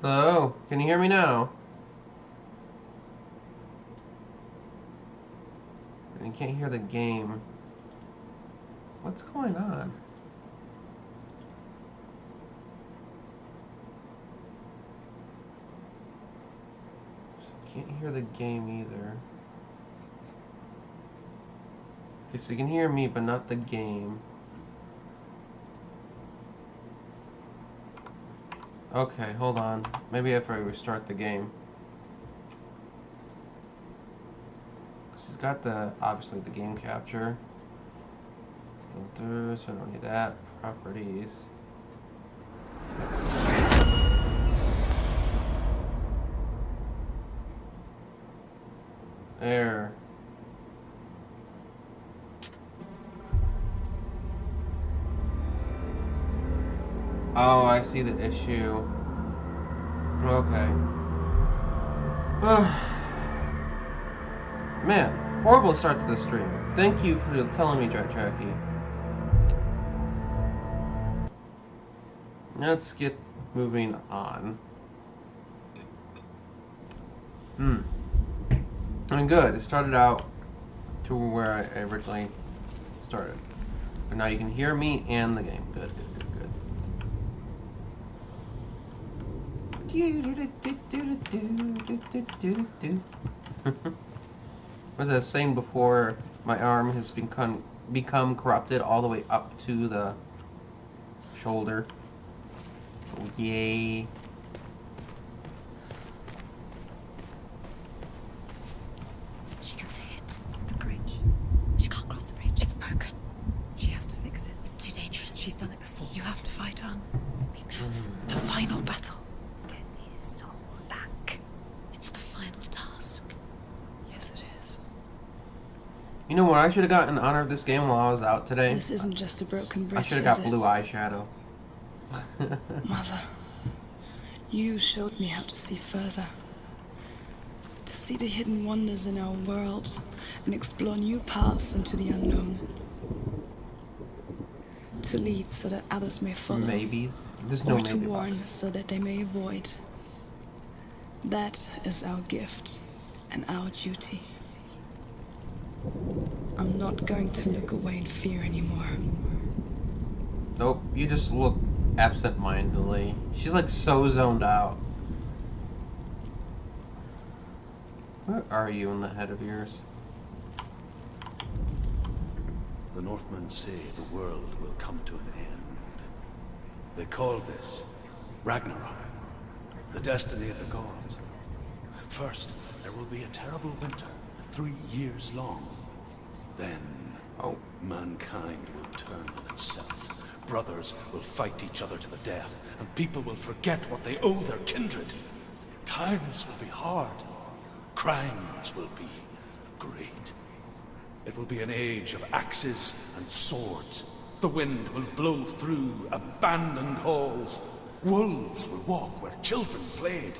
Hello? Can you hear me now? You can't hear the game. What's going on? Can't hear the game either. Okay, so you can hear me, but not the game. Okay, hold on. Maybe if I restart the game. Because it's got the, obviously, the game capture. Filters, I don't need that. Properties. There. Oh, I see the issue. Okay. Man, horrible start to the stream. Thank you for telling me, Jackie. Let's get moving on. And good. It started out to where I originally started. But now you can hear me and the game. Good, good, good, good. Was I saying before, my arm has become corrupted all the way up to the shoulder. Oh, yay. She can see it. The bridge. She can't cross the bridge. It's broken. She has to fix it. It's too dangerous. She's done it before. You have to fight on. The final battle. Get his soul back. It's the final task. Yes, it is. You know what I should have gotten in honor of this game while I was out today? This isn't just a broken bridge, I should have got blue eyeshadow. Mother, you showed me how to see further. To see the hidden wonders in our world and explore new paths into the unknown. To lead so that others may follow. Maybes? There's no or to maybe warn about it. so that they may avoid. That is our gift and our duty. I'm not going to look away in fear anymore. Nope, you just look absent-mindedly. She's like so zoned out. Where are you in the head of yours? The Northmen say the world will come to an end. They call this Ragnarok, the destiny of the gods. First, there will be a terrible winter, 3 years long. Then, mankind will turn on itself. Brothers will fight each other to the death, and people will forget what they owe their kindred. Times will be hard. Crimes will be great. It will be an age of axes and swords. The wind will blow through abandoned halls. Wolves will walk where children played.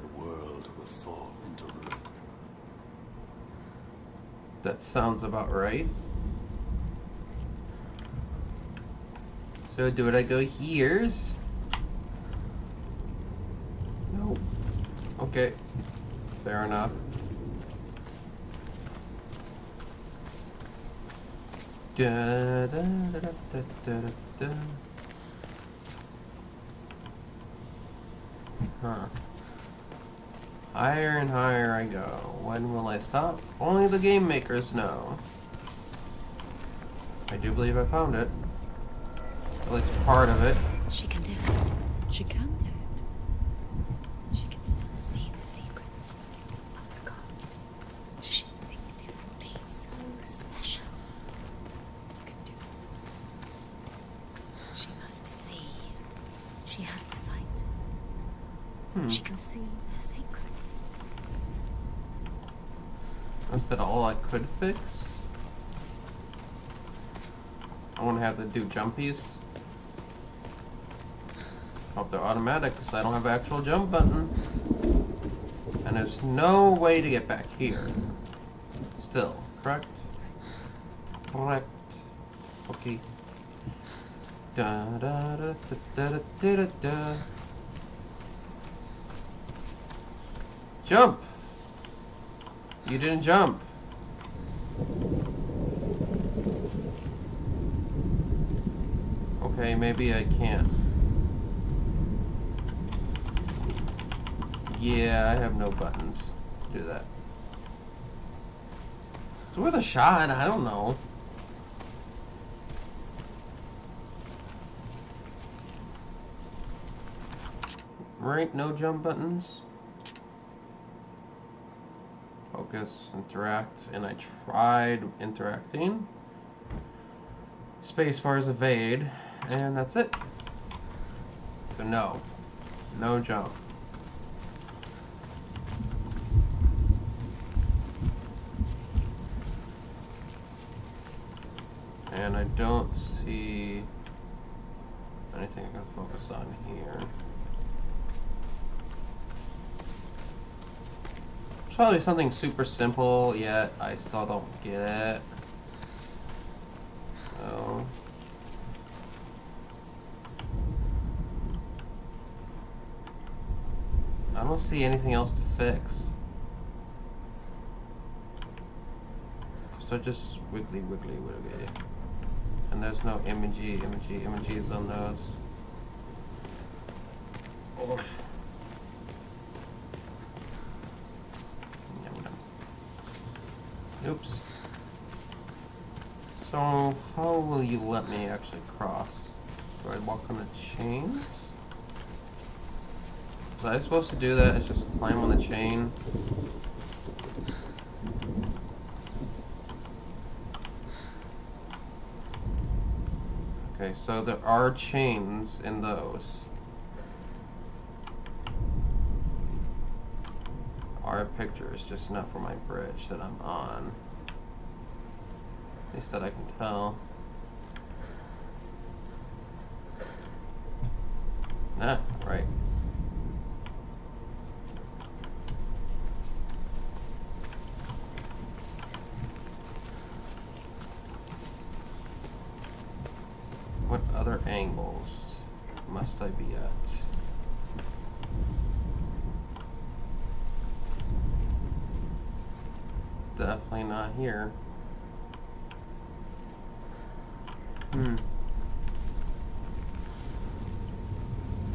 The world will fall into ruin. That sounds about right. So do I go here's? No. Okay. Fair enough. Da, da, da, da, da, da, da. Huh. Higher and higher I go. When will I stop? Only the game makers know. I do believe I found it. At least part of it. She can do it. She can do it. She can still see the secrets of the gods. She thinks it will be so special. You can do it. She must see. She has the sight. She can see their secrets. Is that all I could fix? I want to have to do jumpies. Hope they're automatic because I don't have an actual jump button. And there's no way to get back here. Still, correct? Correct. Okay. Da da da da da da da da. Jump! You didn't jump. Okay, maybe I can't. Yeah, I have no buttons to do that. It's worth a shot, I don't know. Right, no jump buttons. Focus, interact, and I tried interacting. Spacebar is evade, and that's it. So no jump. And I don't see anything I can focus on here. It's probably something super simple, yet I still don't get it. So I don't see anything else to fix. So just wiggly, wiggly, wiggly. And there's no images on those. Oh. Oops. So, how will you let me actually cross? Do I walk on the chains? Was I supposed to do that? It's just climb on the chain? Okay, so there are chains in those. Are pictures, just not for my bridge that I'm on. At least that I can tell. Ah, right. What other angles must I be at? Definitely not here.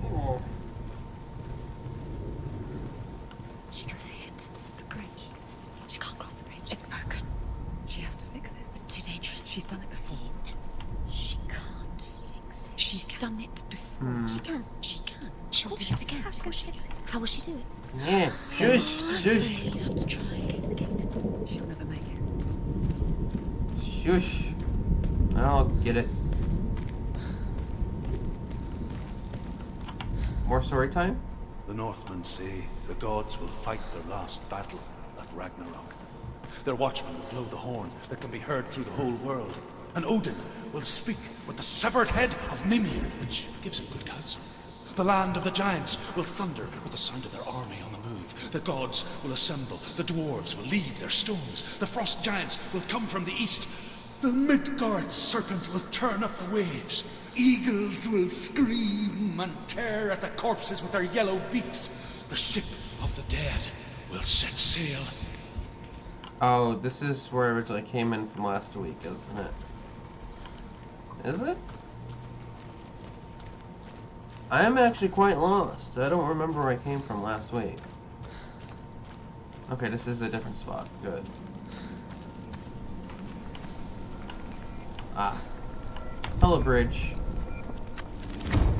Oh. She can see it. The bridge. She can't cross the bridge. It's broken. She has to fix it. It's too dangerous. She's done it before. She can't fix it. She's done it before. She can. She can. She'll do she it again. can. Of course she can. How will she do it? Yeah, shush, shush, You have to try the gate. She'll never make it. shush. I'll get it. More story time? The Northmen say the gods will fight their last battle at Ragnarok. Their watchmen will blow the horn that can be heard through the whole world. And Odin will speak with the severed head of Mimir, which gives him good counsel. The land of the giants will thunder with the sound of their army on the move. The gods will assemble. The dwarves will leave their stones. The frost giants will come from the east. The Midgard serpent will turn up the waves. Eagles will scream and tear at the corpses with their yellow beaks. The ship of the dead will set sail. Oh, this is where I originally came in from last week, isn't it? Is it? I am actually quite lost. I don't remember where I came from last week. Okay, this is a different spot. Good. Ah. Hello, bridge.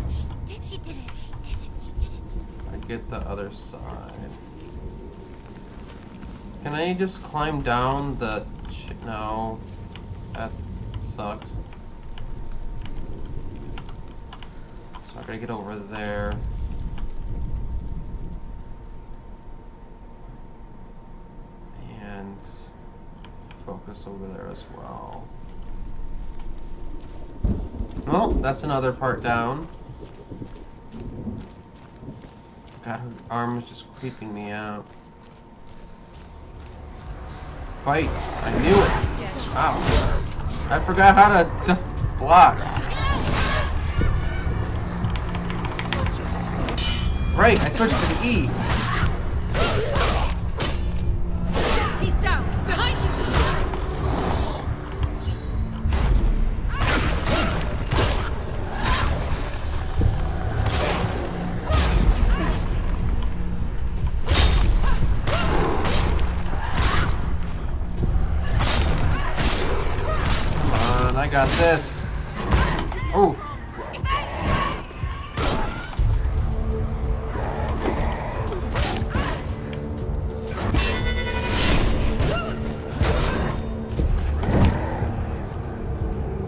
She did it. She did it. She did it. I get the other side. Can I just climb down the... No. That sucks. So I gotta get over there. And focus over there as well. Well, that's another part down. God, her arm is just creeping me out. Fight! I knew it! Ow. I forgot how to block. Right, I switched to the E. got this. Oh.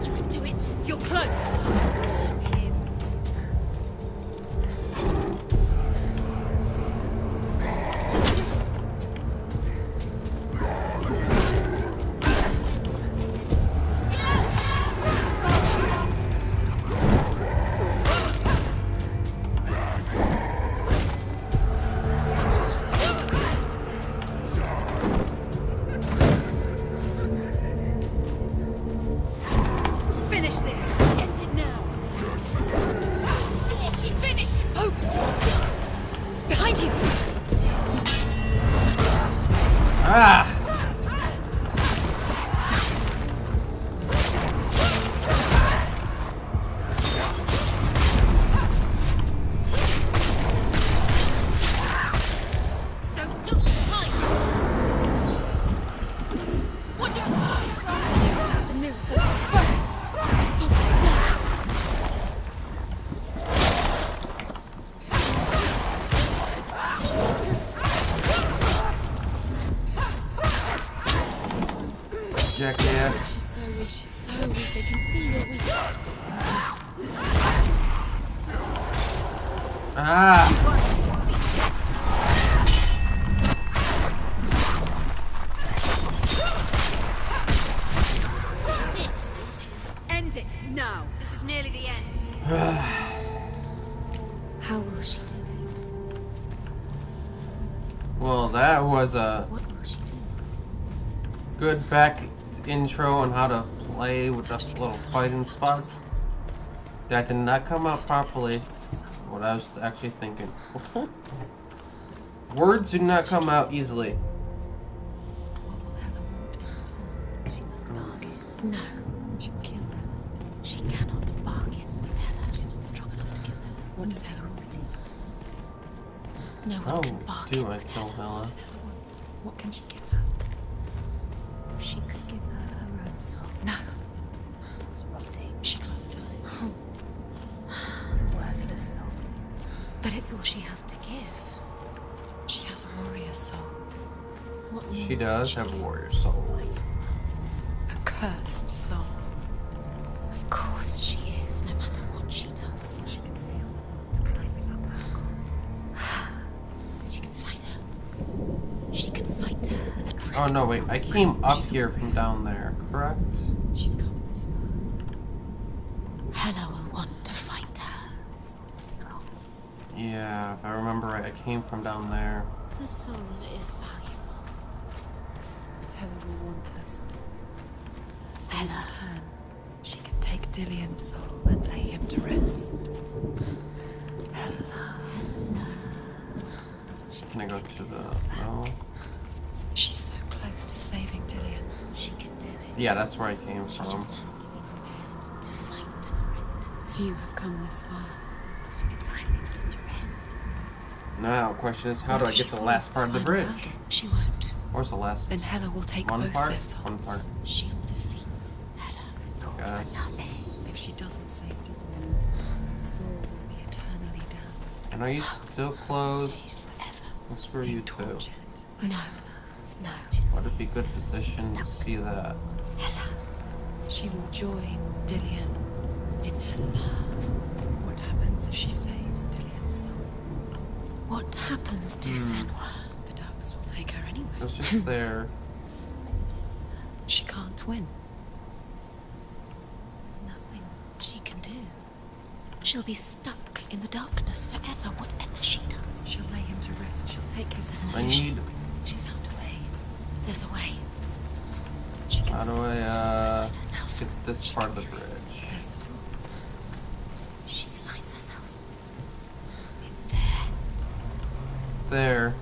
You can do it. You're close. Finish this. End it now. There, she finished. Oh! Behind you! Ah. Don't look behind. Watch out! The mirror. Focus now. Jackass. She's so weak. She's so weak. They can see you're weak. Ah. End it. End it now. This is nearly the end. How will she do it? Well, that was a What will she do? good back intro on how to play with the little fighting spots. That did not come out properly. What I was actually thinking. Words do not come out easily. What will Helen want in return? She must bargain. No, She'll kill Helen. she cannot bargain with Hela. She's not strong enough to kill Helen. What does Hela want? No one How can bargain do I with kill Helen. Hela? What does Helen want? What can she give her? She could give her her own soul. No. Soul's rotting. She'd rather die. It's a worthless soul. But it's all she has to give. She has a warrior soul. What She more does can have a give? warrior soul. A cursed soul. Of course she is, no matter what she does. She can feel the want climbing up her. She can fight her. She can fight her and Oh no, wait. I came up here from down there, correct? she's come this far. Hela will want to fight her. Strong. Yeah, if I remember right, I came from down there. The soul is valuable. Helen will want her soul. Hela, Turn. She can take Dillian's soul and lay him to rest. Can I go to the... No? She's so close to saving Dillian. she can do it. Yeah, that's where I came She from. just has to be prepared to fight for it. Few have come this far. She can finally put it to rest. Now, question is, how do I get to the last part of the bridge? She won't. Where's the last Then Hela will take one both part? their souls. One part. She'll defeat Hela. It's all for Guess. nothing. If she doesn't save Dillian, her soul will be eternally damned. And are you still closed? Forever. Let's where you two. Tortured. No. No. Would it be good position to see that? Hela. She will join Dillian in Hela. What happens if she saves Dillian's soul? What happens to Senua? The darkness will take her anyway. It was just there. She can't win. There's nothing she can do. She'll be stuck in the darkness forever, whatever she does. She'll lay him to rest. She'll take his soul. I need... She's found a way. There's a way. She can How do save I, herself. get this part of the bridge? There's the door. She aligns herself. It's there. There.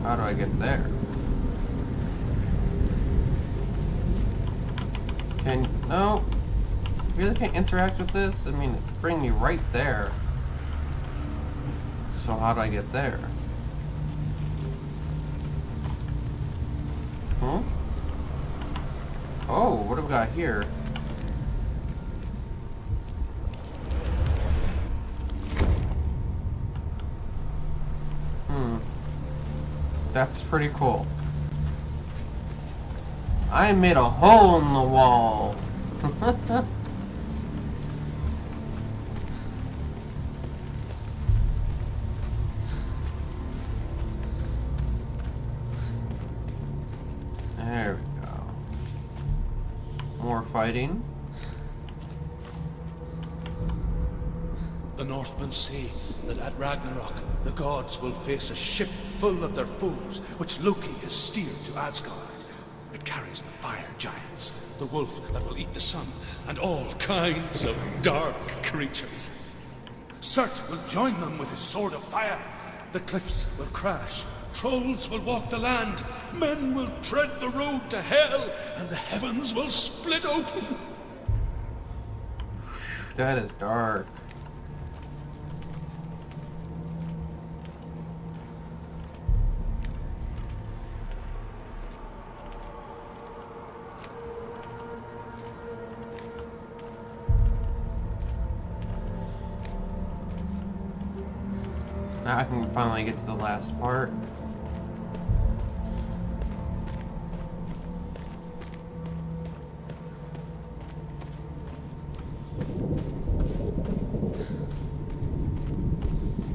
How do I get there? No. Really can't interact with this? I mean, it bring me right there. So how do I get there? Hmm? Oh, what do we got here? That's pretty cool. I made a hole in the wall. There we go. More fighting. The Northmen say that at Ragnarok, the gods will face a ship full of their foes, which Loki has steered to Asgard. It carries the fire giants, the wolf that will eat the sun, and all kinds of dark creatures. Surt will join them with his sword of fire. The cliffs will crash, trolls will walk the land, men will tread the road to hell, and the heavens will split open. That is dark. Now I can finally get to the last part.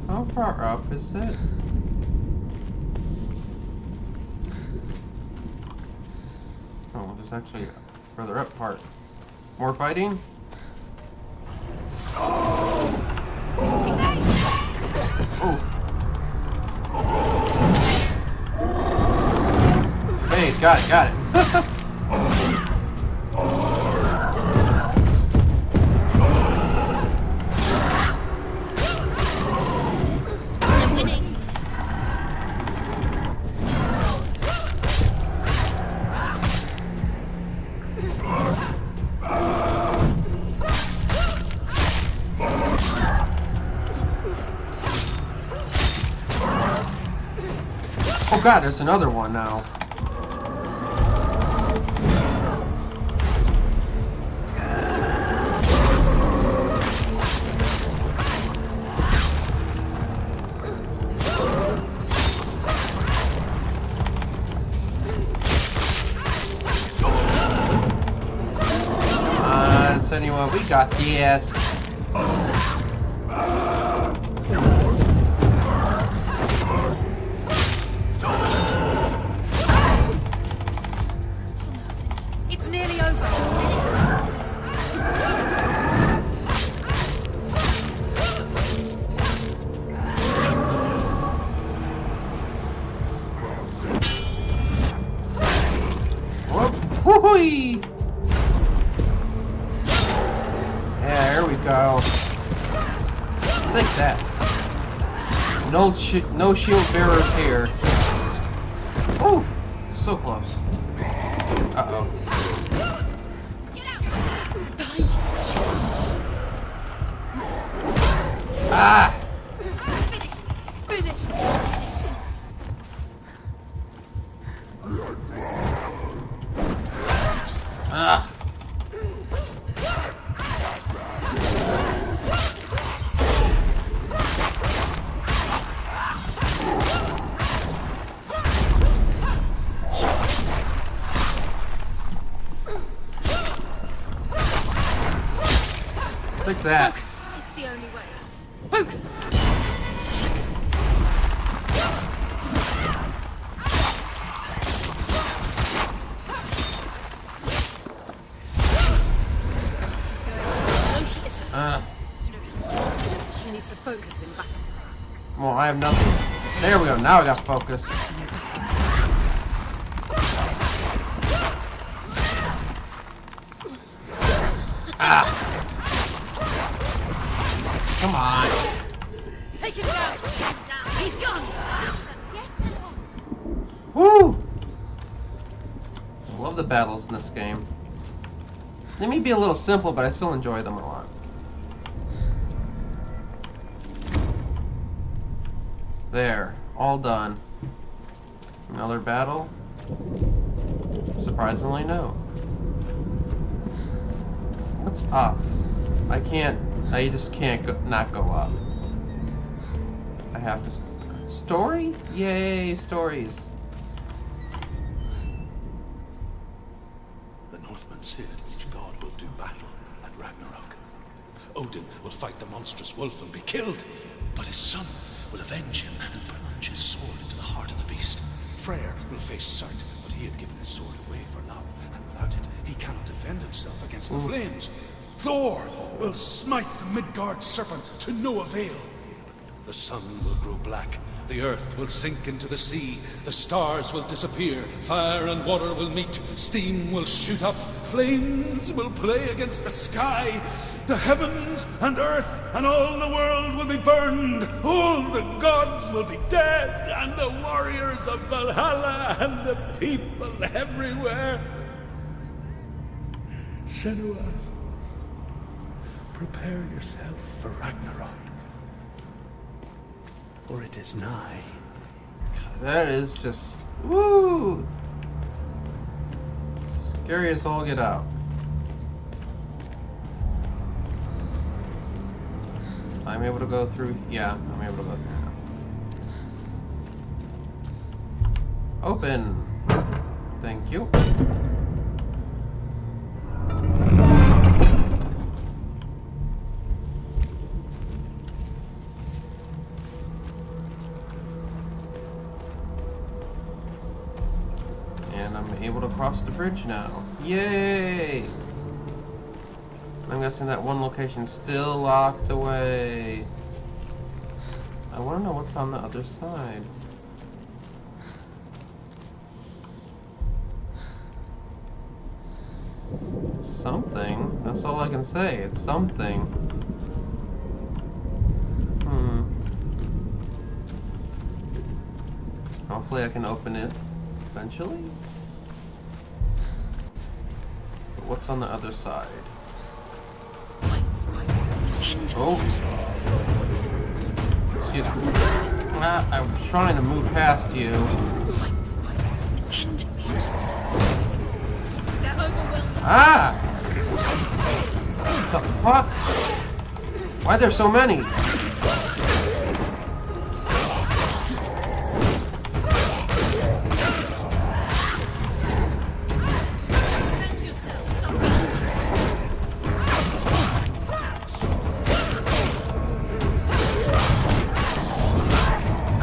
How far up is it? Oh, there's actually a further up part. More fighting? Oh. Hey, got it. Oh god, there's another one now. Come on, Senua, we got this. Whoo-hoo-wee! Yeah, there we go. Take that. No shield bearers here. Oof! So close. Uh-oh. Ah! Ah! Like that. It's the only way. Focus! She needs to focus in battle. Well, I have nothing. There we go. Now I got focus. Ah! Come on. Take him down. He's gone. Woo! I love the battles in this game. They may be a little simple, but I still enjoy them a lot. There, all done. Another battle? Surprisingly, no. What's up? I just can't not go up. I have to... Story? Yay, stories. The Northmen said each god will do battle at Ragnarok. Odin will fight the monstrous wolf and be killed, but his son will avenge him and plunge his sword into the heart of the beast. Freyr will face Surt, but he had given his sword away for love, and without it, he cannot defend himself against the flames. Thor will smite the Midgard serpent to no avail. The sun will grow black, the earth will sink into the sea, the stars will disappear, fire and water will meet, steam will shoot up, flames will play against the sky, the heavens and earth and all the world will be burned, all the gods will be dead, and the warriors of Valhalla and the people everywhere. Senua, prepare yourself for Ragnarok, for it is nigh. That is just... Woo! Scary as all get out. I'm able to go through... Yeah, I'm able to go through now. Open! Thank you. And I'm able to cross the bridge now. Yay! I'm guessing that one location's still locked away. I want to know what's on the other side. It's something. That's all I can say. It's something. Hopefully I can open it eventually. But what's on the other side? Oh. Excuse me. I was trying to move past you. Ah! What the fuck? Why are there so many?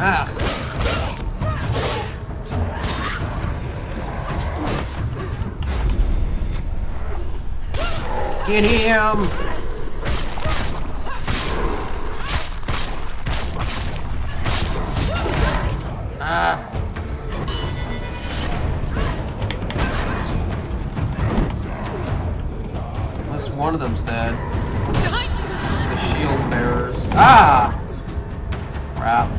Ah! Get him! Ah! At least one of them's dead. The shield bearers. Ah! Crap.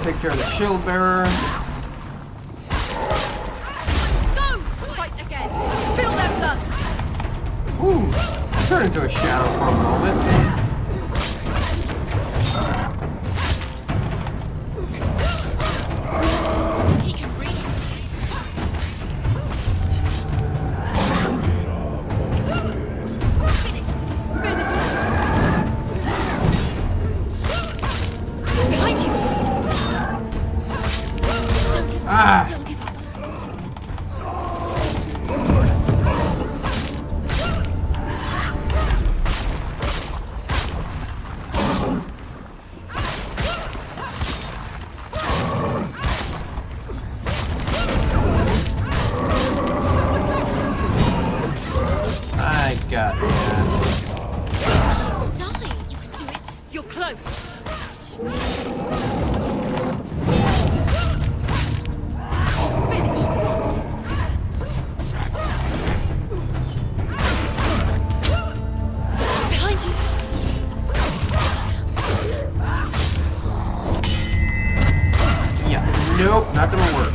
Take care of the shield bearer. Go! Fight again! Spill their blood! Ooh, turn into a shadow for a moment. He can breathe. Finish! Finish! Behind you! Ah! Don't give up. I got that. Die! You can do it! You're close. Finished. Behind you! Yeah, nope, not gonna work.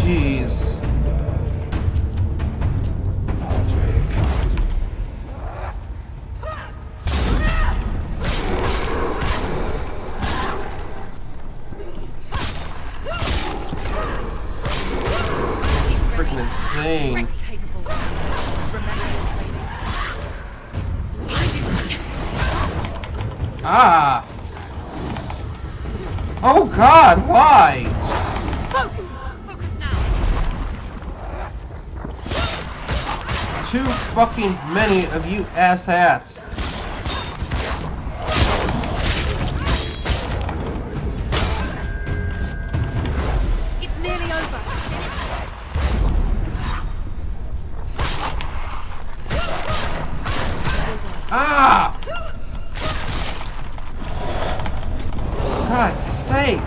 jeez. Freaking insane. Ah! Oh God, why? Focus now. Too fucking many of you asshats. It's nearly over. Ah! God's sake!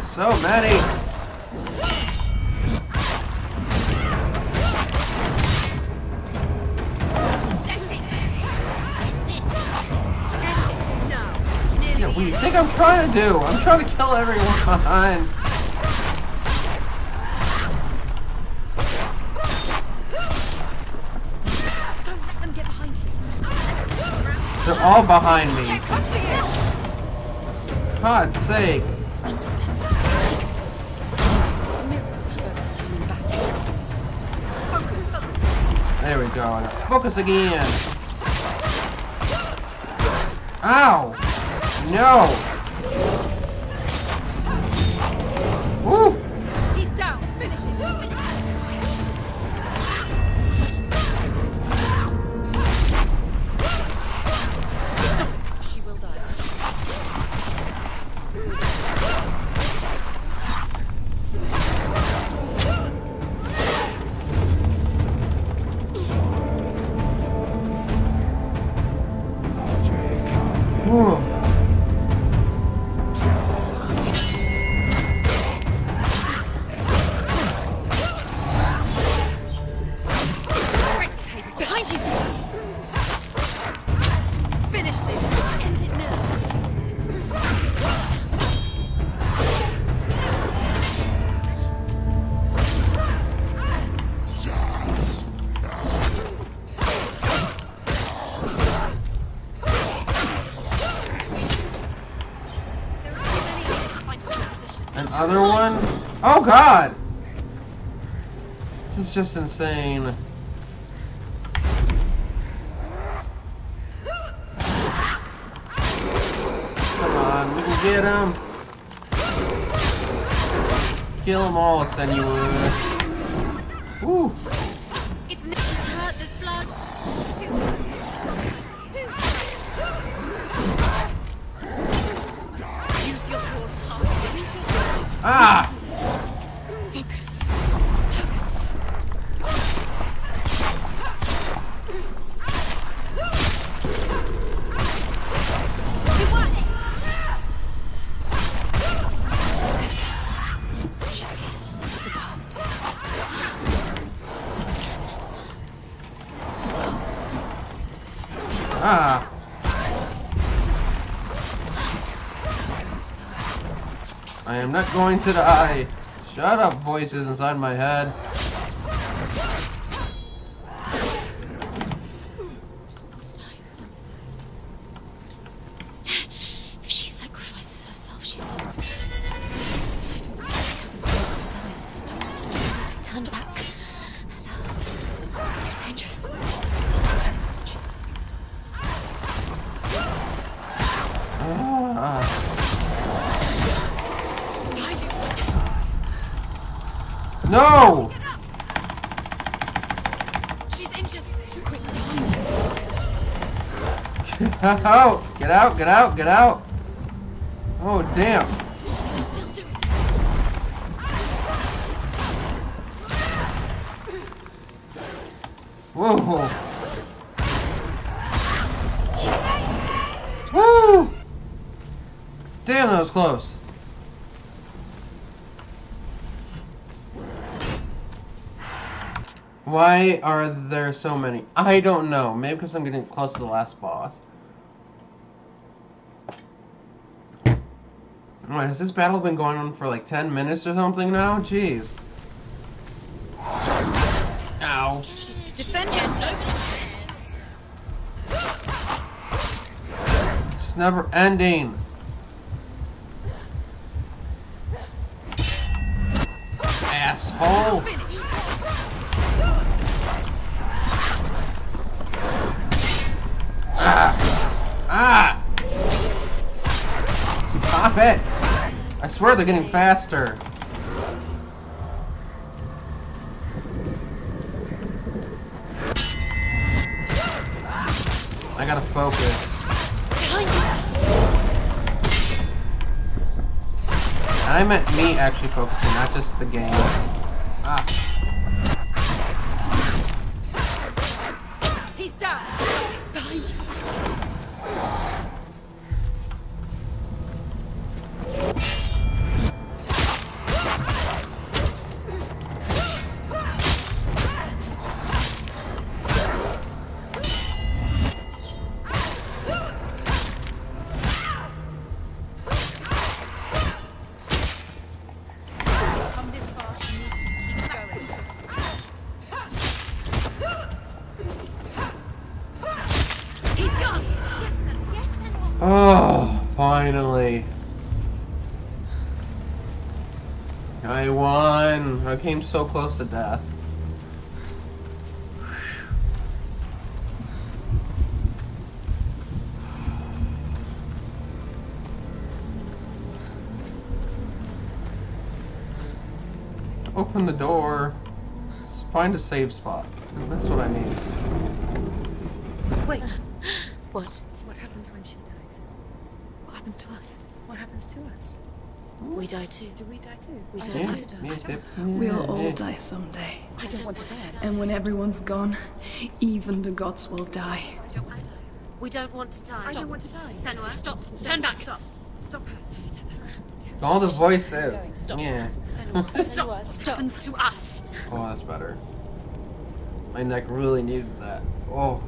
So many! Yeah, what do you think I'm trying to do? I'm trying to kill everyone! Don't let them get behind you. They're all behind me. They've come for you. God's sake. Focus is coming back. Focus. There we go. I got focus again. Ow! No! Woo! He's down. Finish it. Stop it. She will die. Stop Whew. Behind you! Finish this! End it now! Another one? Oh God! This is just insane. Come on, we can get him. Kill them all, Senua. Woo! It's she's hurt, there's blood. Use your sword. Ah! Focus. You won! She's here. The path to Ah! I am not going to die. Shut up, voices inside my head. If she sacrifices herself, she sacrifices us. I don't know what to die. Turn back. No. It's too dangerous. Ah. No! Get up! She's injured. Get out! Get out! Get out! Get out! Oh damn! She can still do it. Whoa! Woo! Damn, that was close. Why are there so many? I don't know. Maybe because I'm getting close to the last boss. Wait, has this battle been going on for like 10 minutes or something now? Jeez. Ow. Defend yourself. It's never ending. Asshole. Finished. Ah! Stop it! I swear they're getting faster. I gotta focus. And I meant me actually focusing, not just the game. Ah. He's down. Behind you. Come this far, she needs to keep going. He's gone. Yes, sir. Yes, sir. Oh, finally. I won. I came so close to death. Open the door. Find a save spot. That's what I need. Wait, What? what happens when she dies? What happens to us? What happens to us? We die too. Do we die too? We I die don't too. want to die. We'll all die someday. I don't want to die. And when everyone's gone, even the gods will die. We don't want to die. We don't want to die. I don't want to die. Senua, stop. Turn back. Stop. Stop her. All the voices. Stop. Yeah. Senua, stop. What happens to us? Oh, that's better. My neck really needed that. Oh.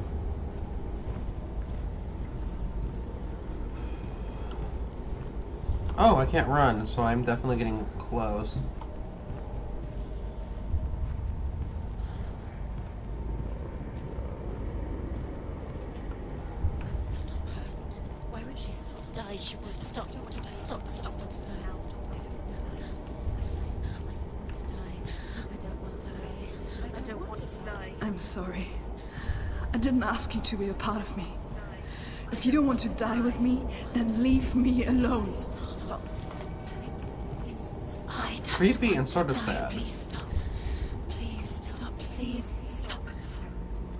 Oh, I can't run, so I'm definitely getting close. Stop her. Why would she stop to die? She would stop. Stop. Stop. I don't want to die. I don't want to die. I don't want to die. I'm sorry. I didn't ask you to be a part of me. If you don't want to die with me, then leave me alone. I don't Creepy want and sort to of die. sad. Please stop. Please stop. Please stop.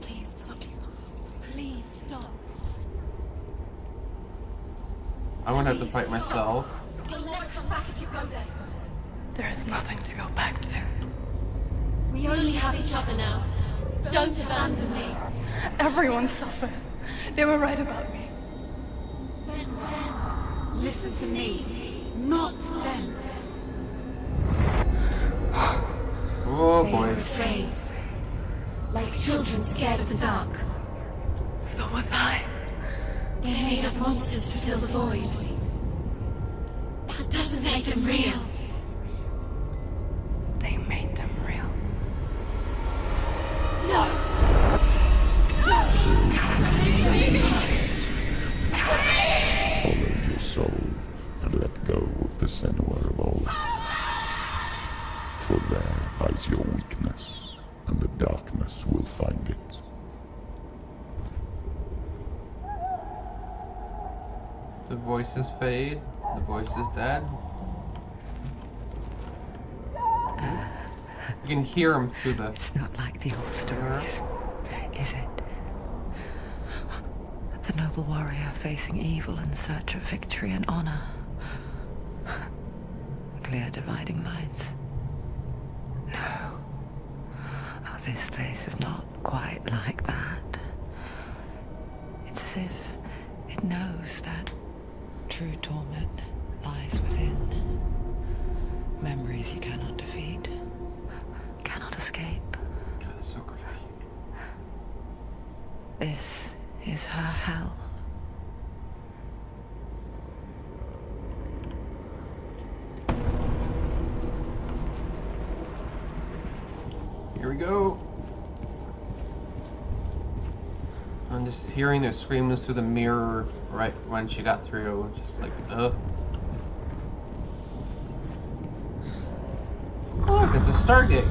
Please stop. Please stop. Please stop. I'm gonna have to fight myself. You'll never come back if you go there. There is nothing to go back to. We only have each other now. Don't abandon me. Everyone suffers. They were right about me. Listen to me, not them. Oh They boy. are afraid. Like children scared of the dark. So was I. They made up monsters to fill the void. That doesn't make them real. They made them real. No! Follow your soul and let go of the Senua of old. For there lies your weakness, and the darkness will find it. The voices fade. The voice is dead. You can hear him through the. It's not like the old stories, is it? The noble warrior facing evil in search of victory and honor. Clear dividing lines. No. Oh, this place is not quite like that. It's as if it knows that true torment lies within. Memories you cannot defeat, cannot escape. So creepy. This is her hell. Here we go. I'm just hearing their screams through the mirror right when she got through. Just like, ugh. Look, it's a Stargate.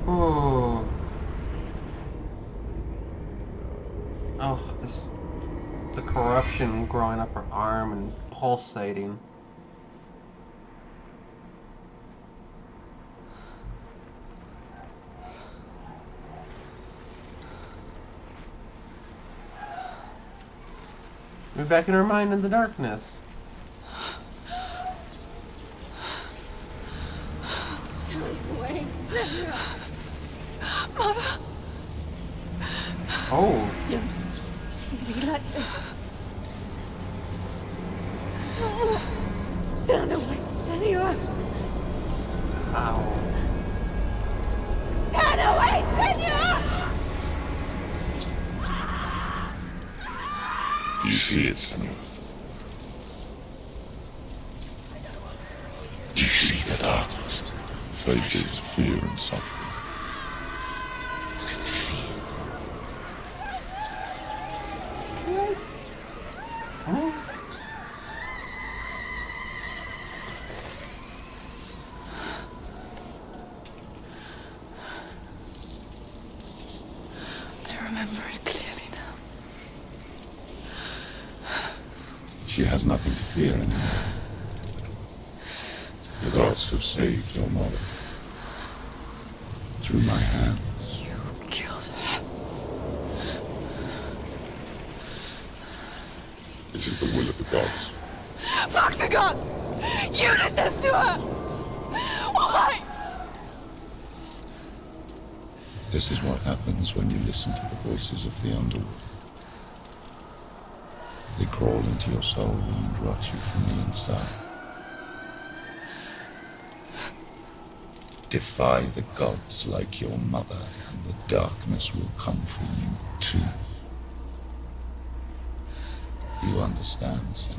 Oh. Oh, the corruption growing up her arm and pulsating. We're back in her mind in the darkness. Wait, Mother! Oh. be like this. Turn away, Senua! Ow. Turn away, Senua! Do you see it, Senua? Do you see the darkness? Faces of fear and suffering. You can see it. Huh? I remember it clearly now. She has nothing to fear anymore. The gods have saved your mother. Through my hand. You killed her. It is the will of the gods. Fuck the gods! You did this to her! Why? This is what happens when you listen to the voices of the underworld. They crawl into your soul and rot you from the inside. Defy the gods like your mother, and the darkness will come for you too. You understand, Senua?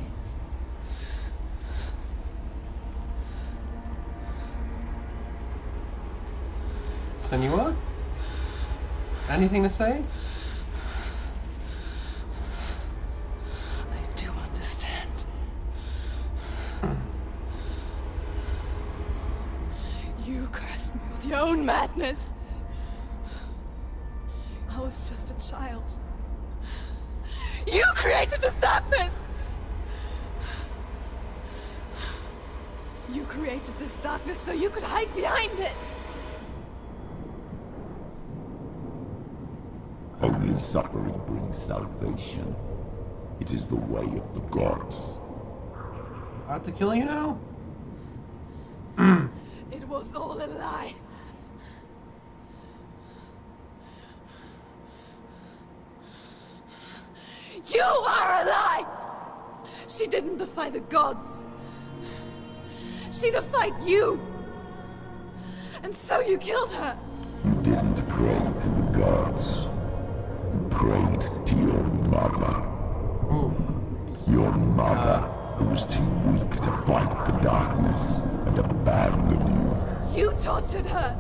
Senua? Anything to say? I do understand. You cursed me with your own madness. I was just a child. You created this darkness! You created this darkness so you could hide behind it! Only suffering brings salvation. It is the way of the gods. I have to kill you now? It was all a lie. You are a lie! She didn't defy the gods. She defied you. And so you killed her. You didn't pray to the gods. You prayed to your mother. Your mother, who was too weak to fight the darkness and abandoned you. You tortured her.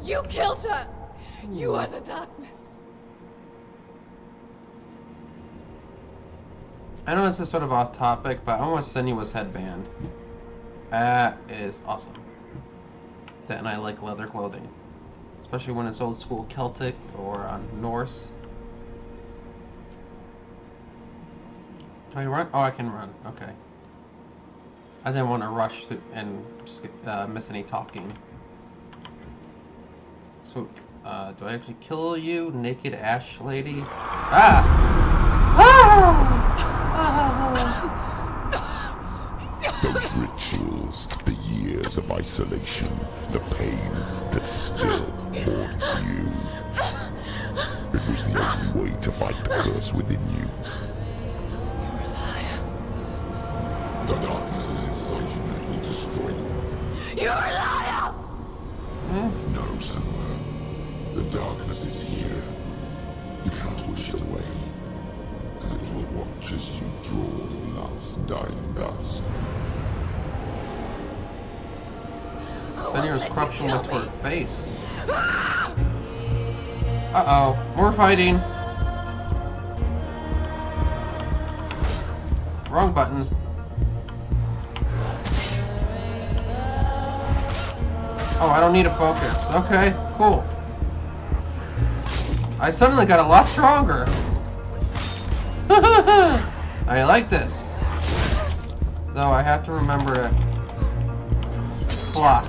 You killed her. You are the darkness. I know this is sort of off topic, but I want Senua's headband. That is awesome. That and I like leather clothing. Especially when it's old school Celtic or Norse. Can I run? Oh, I can run. Okay. I didn't want to rush through and miss any talking. So, do I actually kill you, naked ash lady? Ah! Ah! Those rituals, the years of isolation, the pain that still haunts you. It was the only way to fight the curse within you. The darkness is inside you and it will destroy you. You're a liar! No, Senua. The darkness is here. You cannot wish it away. And it will watch as you draw your last dying gasp. Senua's corruption went to her face. Uh-oh. More fighting. Wrong button. Oh, I don't need a focus. Okay, cool. I suddenly got a lot stronger. I like this. Though I have to remember to block.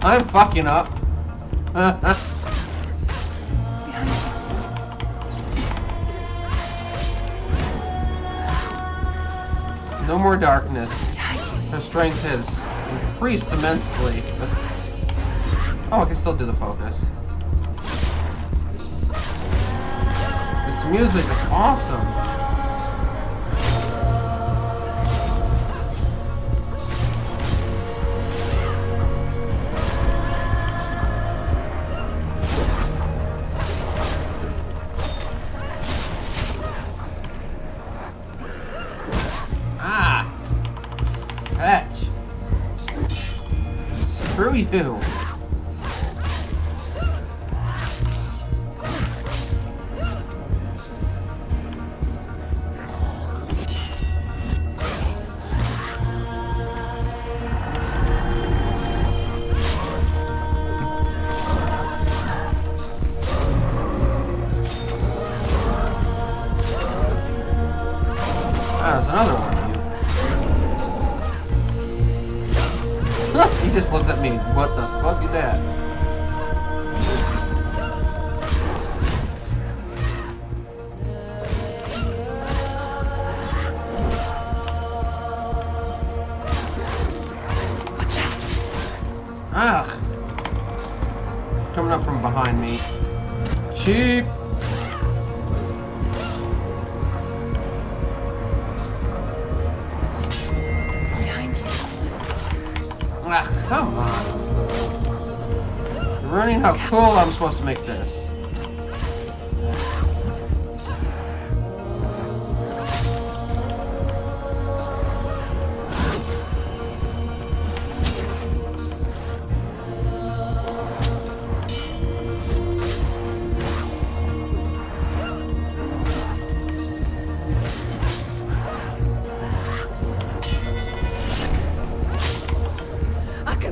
I'm fucking up. No more darkness. Her strength has increased immensely. Oh, I can still do the focus. This music is awesome. Fetch. Screw you. There's another one. He just looks at me. What the fuck is that? Ah! Coming up from behind me. Cheap! Ah, come on. You're ruining how cool I'm supposed to make this.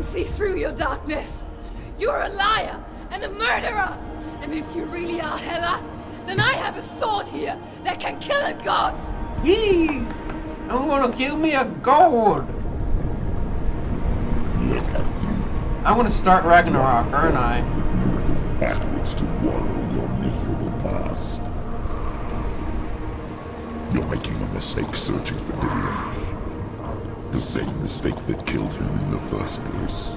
See through your darkness. You're a liar and a murderer. And if you really are Hela, then I have a sword here that can kill a god. Yee! I'm gonna kill me a god. I'm gonna start Ragnarok, aren't I? Backwards to wallow your miserable past. You're making a mistake searching for Dillion. The same mistake that killed him in the first place.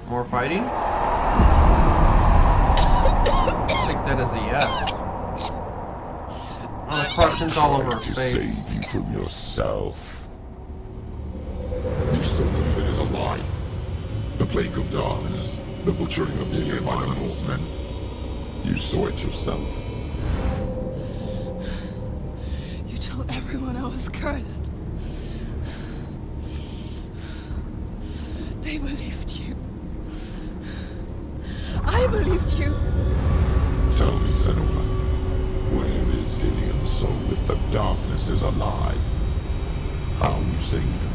More fighting? I think that is a yes. Oh, the corruption's all over her To face. save you from yourself. You still believe it is a lie. The plague of darkness, the butchering of Dillion by the Northmen. You saw it yourself. You told everyone I was cursed. They believed you. I believed you. Tell me, Senua, where is Dillion's soul if the darkness is a lie? How you saved him?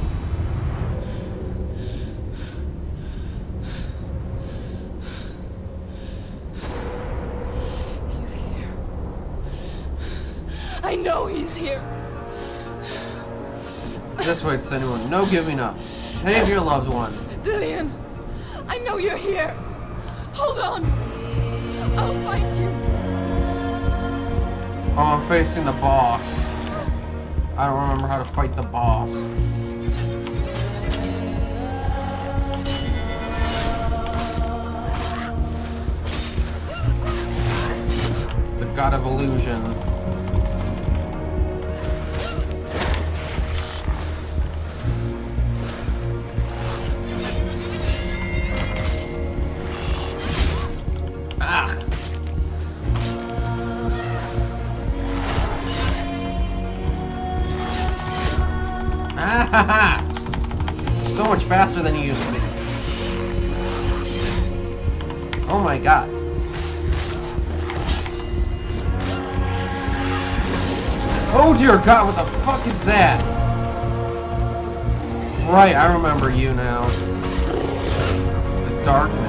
He's here. I know he's here. This way, Senua. No giving up. Save your loved one. Dillion, I know you're here. Hold on. I'll find you. Oh, I'm facing the boss. I don't remember how to fight the boss. The God of Illusion. Ah! Ah! So much faster than you used to be. Oh my god. Oh dear god, what the fuck is that? Right, I remember you now. The darkness.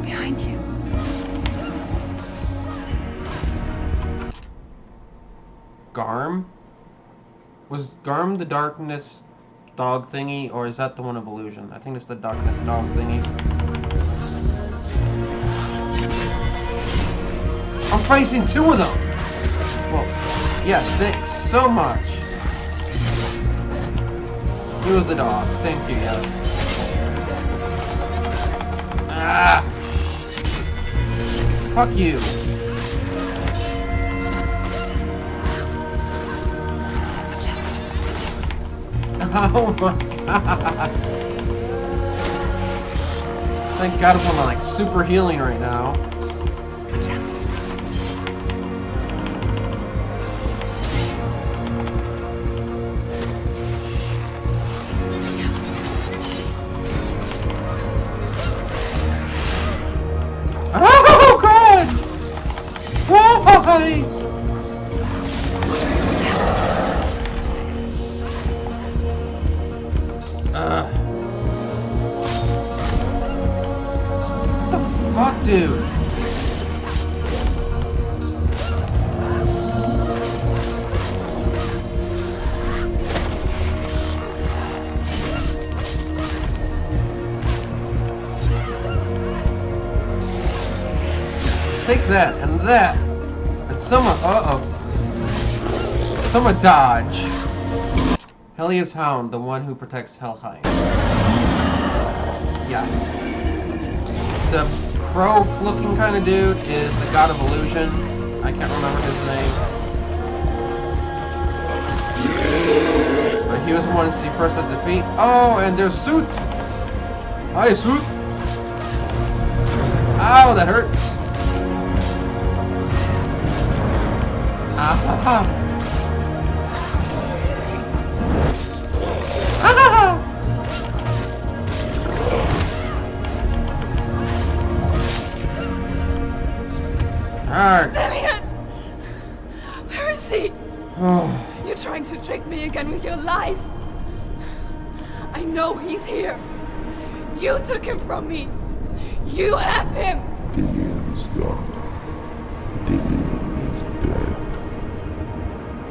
Behind you. Garm? Was Garm the darkness dog thingy, or is that the one of illusion? I think it's the darkness dog thingy. I'm facing two of them! Well, yeah, thanks so much. He was the dog. Thank you, yes. Ah! Fuck you. Oh my god. Thank god I'm like super healing right now. Oh god! Why? What the fuck, dude? Take that and that, and someone. Someone dodge. Helia's Hound, the one who protects Helheim. Yeah. The crow-looking kind of dude is the God of Illusion. I can't remember his name. But he was the one to see first at defeat. Oh, and there's Suit! Hi, Suit! Ow, that hurts! Ah ha ha! Damien! Where is he? Oh. You're trying to trick me again with your lies. I know he's here. You took him from me. You have him. Dillion's gone. Dillion is dead.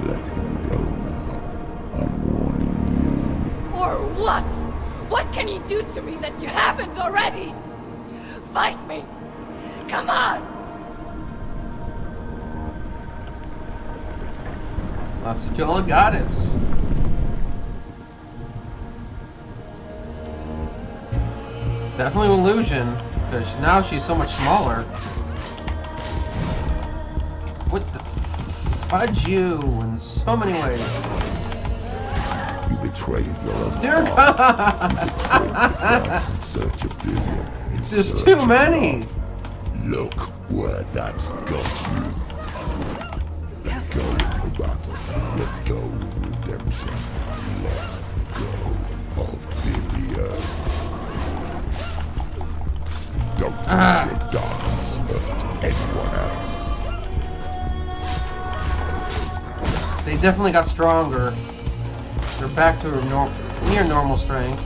Let him go now. I'm warning you. Or what? What can you do to me that you haven't already? Fight me. Come on. Still a goddess. Definitely illusion, because now she's so much smaller. What the fudge you in so many ways. You betrayed your own Dear God. God! In search of Dillion. There's too many! Look where that's got you. Let go of the battle. Let go of redemption. Let go of Dillion. Don't let your darkness hurt anyone else. They definitely got stronger. They're back to near normal strength.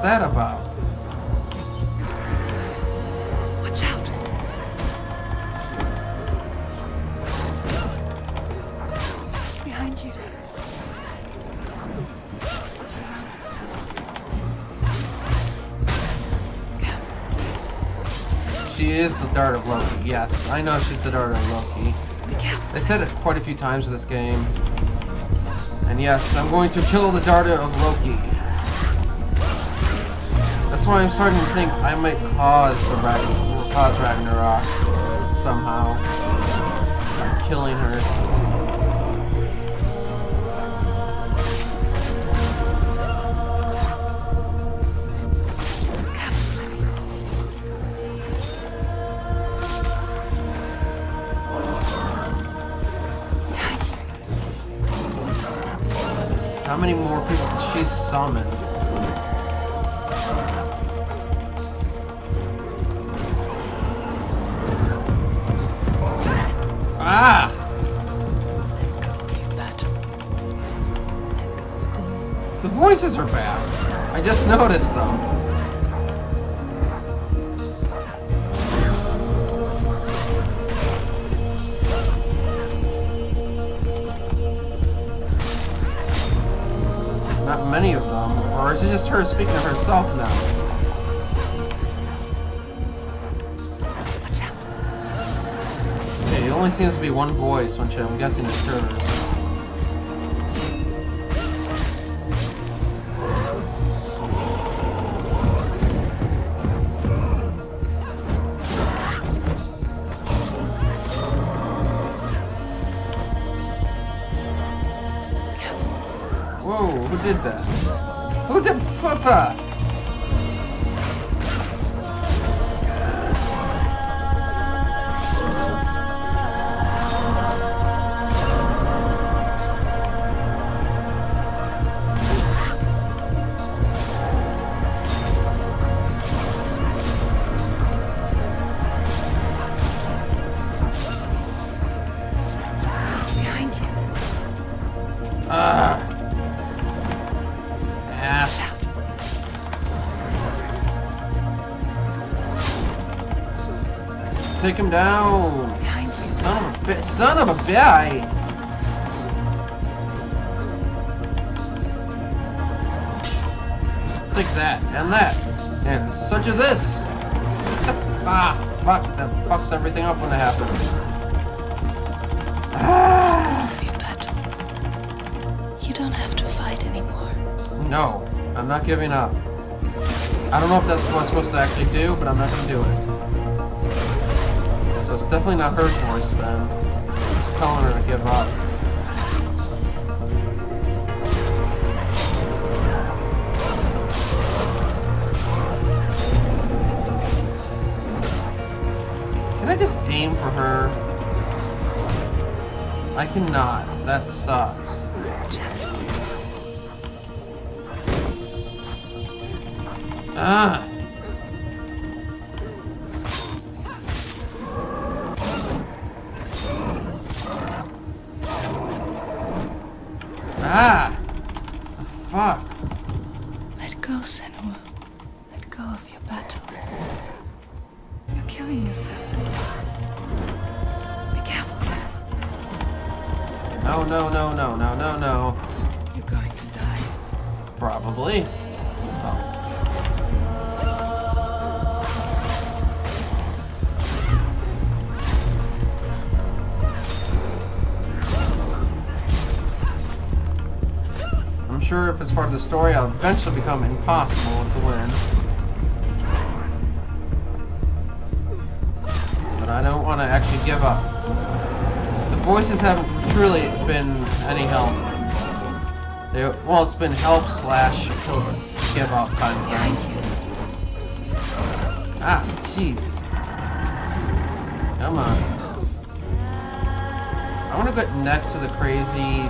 that about? Watch out! Behind you. She is the dart of Loki. Yes, I know she's the dart of Loki. Be careful. They said it quite a few times in this game. And yes, I'm going to kill the dart of Loki. That's why I'm starting to think I might cause Ragnarok somehow by killing her. How many more people did she summon? Ah! Let go of your battle. Let go of them. The voices are bad. I just noticed them. Not many of them. Or is it just her speaking to herself now? Watch out. Okay, it only seems to be one voice, which I'm guessing is hers. Whoa, who did that? Who did that? Behind you. Ah. Ass. Watch out. Take him down. Behind you. Son of a bitch. Take that and that and such as this. Ah, fuck! That fucks everything up when it happens. Ah. Of your battle. You don't have to fight anymore. No, I'm not giving up. I don't know if that's what I'm supposed to actually do, but I'm not gonna do it. So it's definitely not her voice then. It's telling her to give up. Can I just aim for her? I cannot. That sucks. Ah! Ah! Fuck. Let go, Senua. Let go of your battle. You're killing yourself. Be careful, Senua. No, no, no, no, no, no, no. You're going to die. Probably. Oh. I'm sure if it's part of the story, I'll eventually become impossible to win. But I don't want to actually give up. The voices haven't truly been any help. Well, it's been help / give up kind of thing. Ah, jeez. Come on. I want to get next to the crazy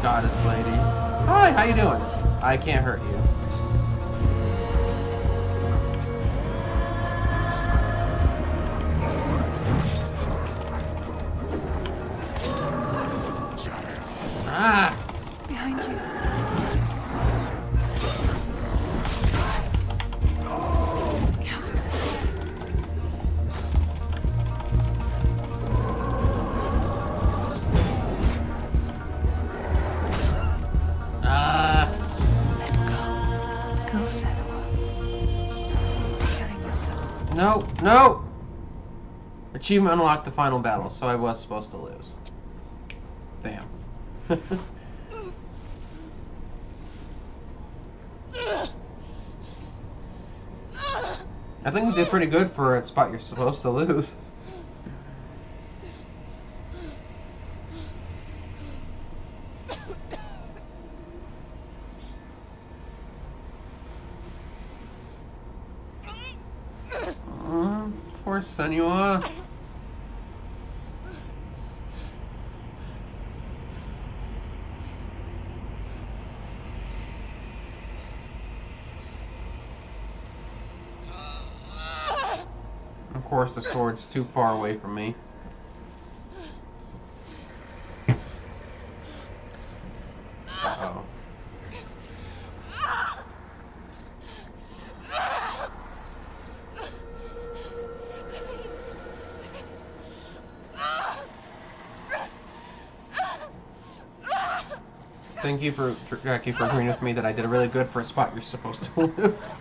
goddess lady. Hi, how you doing? I can't hurt you. Ah! Behind you. No, no! Achievement unlocked the final battle, so I was supposed to lose. Damn. I think you did pretty good for a spot you're supposed to lose. Poor Senua. Of course, the sword's too far away from me. Uh-oh. Thank you for Jackie for agreeing with me that I did really good for a spot you're supposed to lose.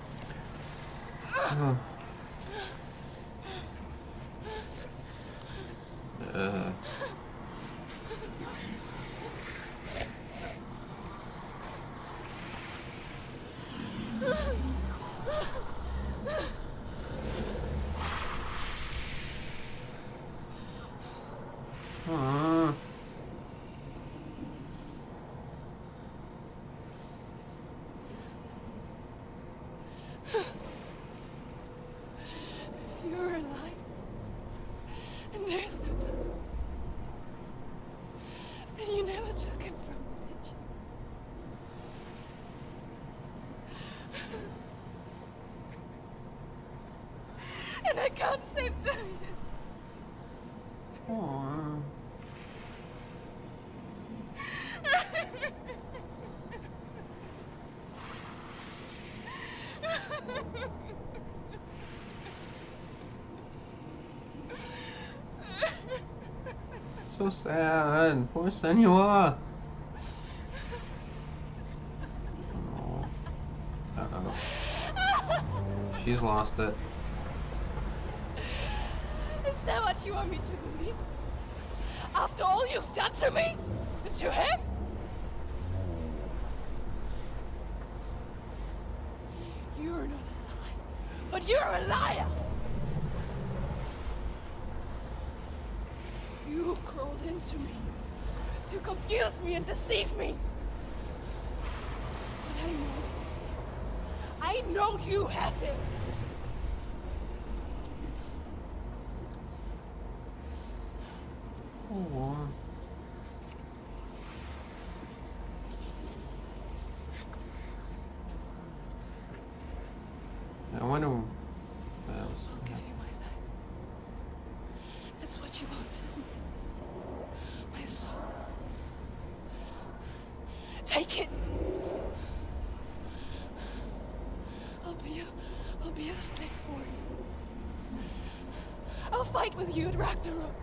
If you're alive, and there's no darkness, then you never took him from me, did you? And I can't save them. Aww. So sad. Poor Senua. Oh. Uh-oh. She's lost it. Is that what you want me to believe? After all you've done to me? And to him? You're not a liar, but you're a liar! You crawled into me to confuse me and deceive me. But I know it's him. I know you have him. Oh. I wonder. I'll give you my life. That's what you want, isn't it? My soul. Take it. I'll be a slave for you. I'll fight with you at Ragnarok.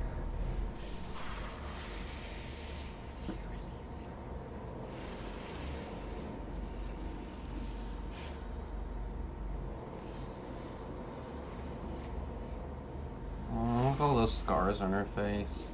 If you release him. Oh, look at all those scars on her face.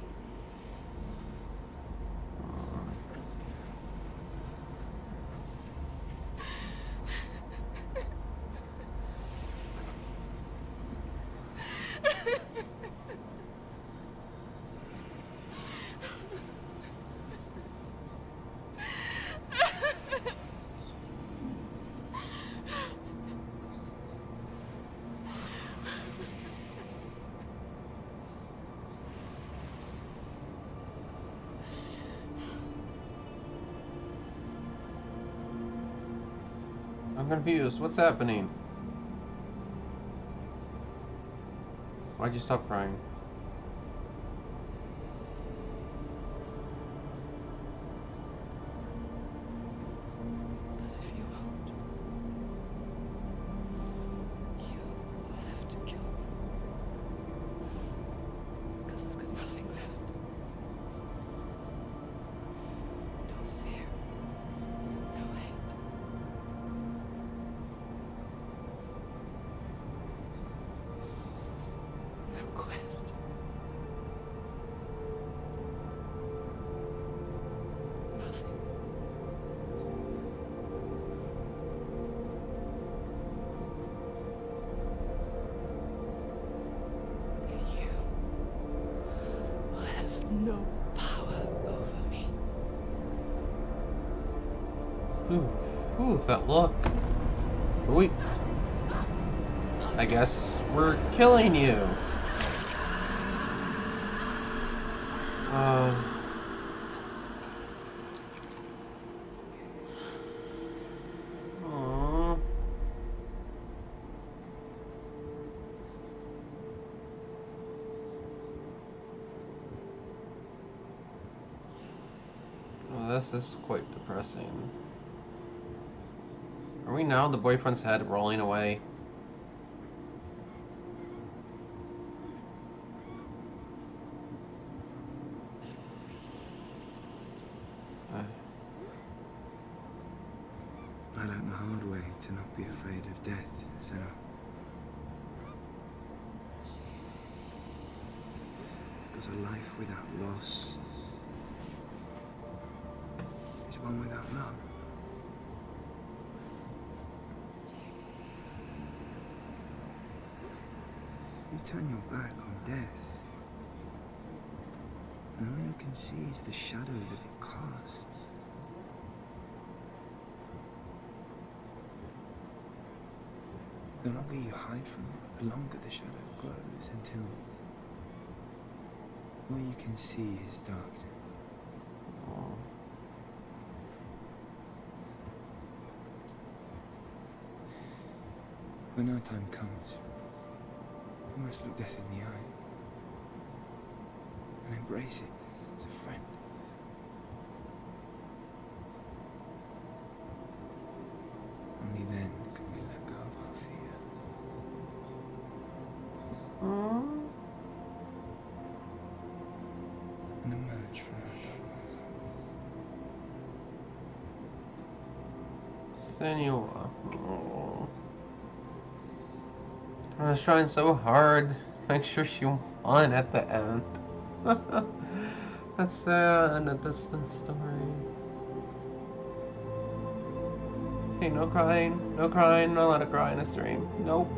I'm confused. What's happening? Why'd you stop crying? But if you won't, you will have to kill me. Because I've got nothing left. No fear. No hate. quest. Nothing. You have no power over me. Ooh, that look. Wait. I guess we're killing you. This is quite depressing. Are we now the boyfriend's head rolling away? I learned the hard way to not be afraid of death, Senua. Because a life without loss is one without love. You turn your back on death, and all you can see is the shadow that it casts. The longer you hide from it, the longer the shadow grows until all you can see is darkness. When our time comes, we must look death in the eye and embrace it as a friend. Only then can we let go of our fear. And emerge from our darkness. Senua. I was trying so hard to make sure she won at the end. That's sad, and that's the story. Okay, no crying, no crying, not allowed to cry in a stream. Nope.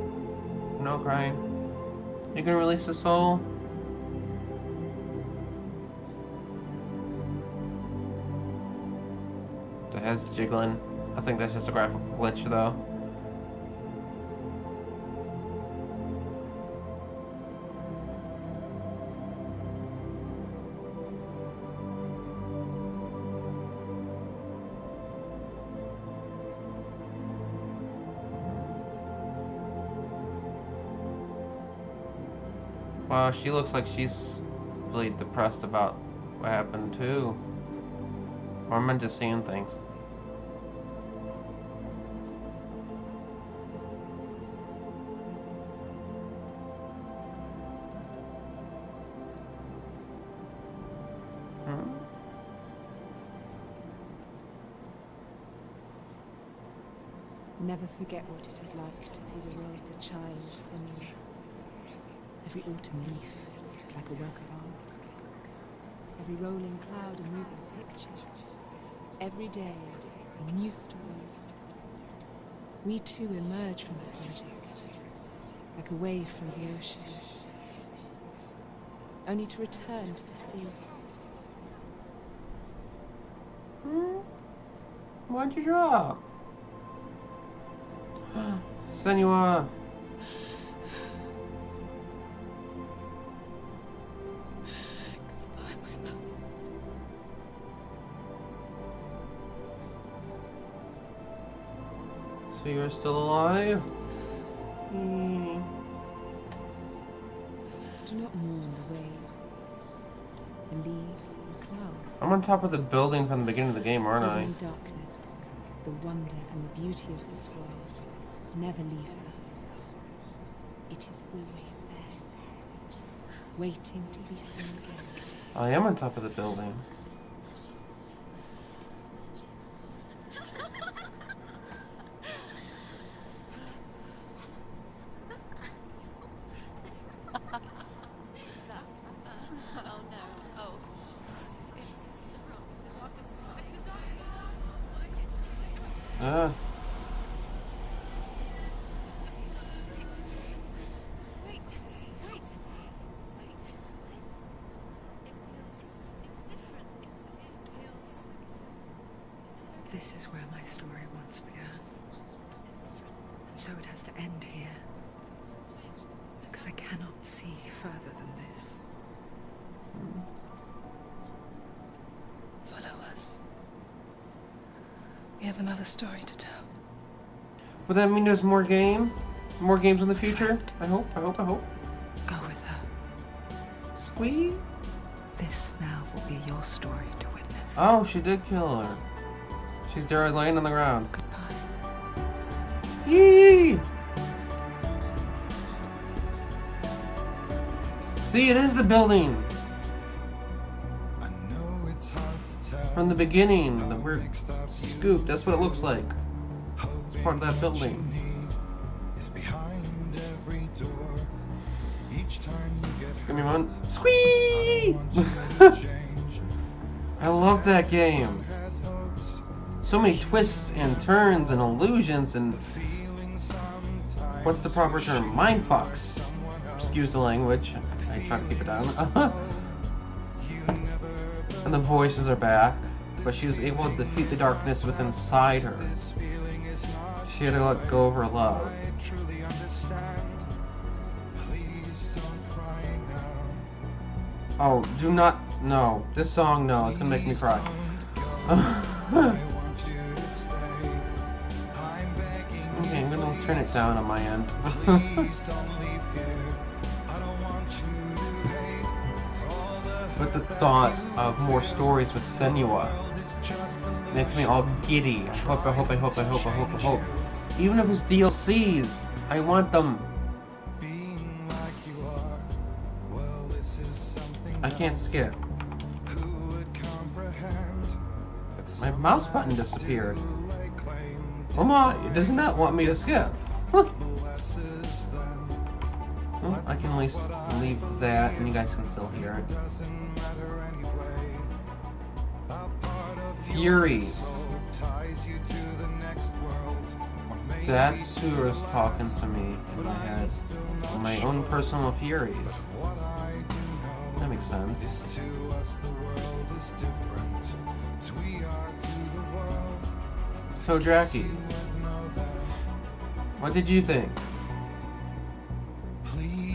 No crying. You can release the soul. The head's jiggling. I think that's just a graphical glitch though. Wow, she looks like she's really depressed about what happened too. Or am I just seeing things? Never forget what it is like to see the world as a child, Senua. Every autumn leaf is like a work of art. Every rolling cloud a moving picture. Every day a new story. We too emerge from this magic, like a wave from the ocean, only to return to the sea. Why'd you drop? Senua. So you're still alive? Do not mourn the waves, the leaves, and the clouds. I'm on top of the building from the beginning of the game, aren't I? Even in darkness, the wonder and the beauty of this world never leaves us. It is always there, waiting to be seen again. I am on top of the building. This is where my story once began. And so it has to end here. Because I cannot see further than this. Follow us. We have another story to tell. Would that mean there's more game? More games in the future? I hope. Go with her. Squee? This now will be your story to witness. Oh, she did kill her. She's there laying on the ground. Goodbye. Yee! See, it is the building. From the beginning, the weird scoop. That's what it looks like. It's part of that building. Give me one. Squee! I love that game. So many twists and turns and illusions and what's the proper term? Mind fucks. Excuse the language. I try to keep it down. And the voices are back, but she was able to defeat the darkness within inside her. She had to let go of her love. Oh, do not. No. This song, no. It's gonna make me cry. Okay, I'm gonna turn it down on my end. But the thought of more stories with Senua makes me all giddy. I hope. Even if it's DLCs, I want them. I can't skip. My mouse button disappeared. Mama, it does not want me to skip. Well, I can at least leave that and you guys can still hear it. Furies. That's who was talking to me in my head. My own personal Furies. That makes sense. So Jackie, what did you think?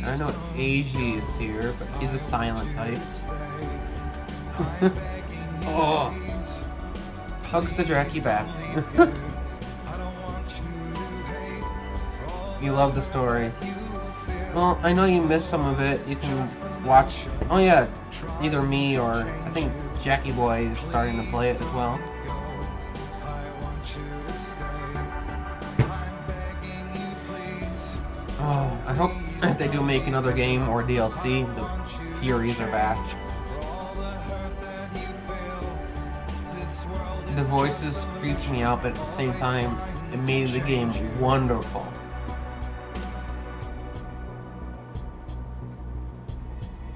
I know AG is here, but he's a silent type. Oh, hugs the Jackie back. You love the story. Well, I know you missed some of it. You can watch. Oh yeah, either me or I think Jackie Boy is starting to play it as well. Oh, I hope if they do make another game or DLC, the Furies are back. The voices creeped me out, but at the same time, it made the game wonderful.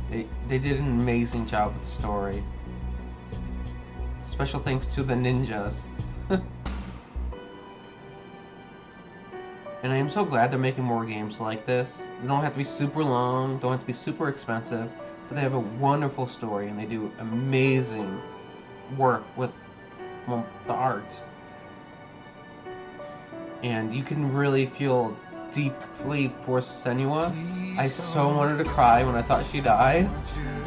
They did an amazing job with the story. Special thanks to the ninjas. And I am so glad they're making more games like this. They don't have to be super long, don't have to be super expensive, but they have a wonderful story and they do amazing work with, well, the art. And you can really feel deeply for Senua. I so wanted to cry when I thought she died.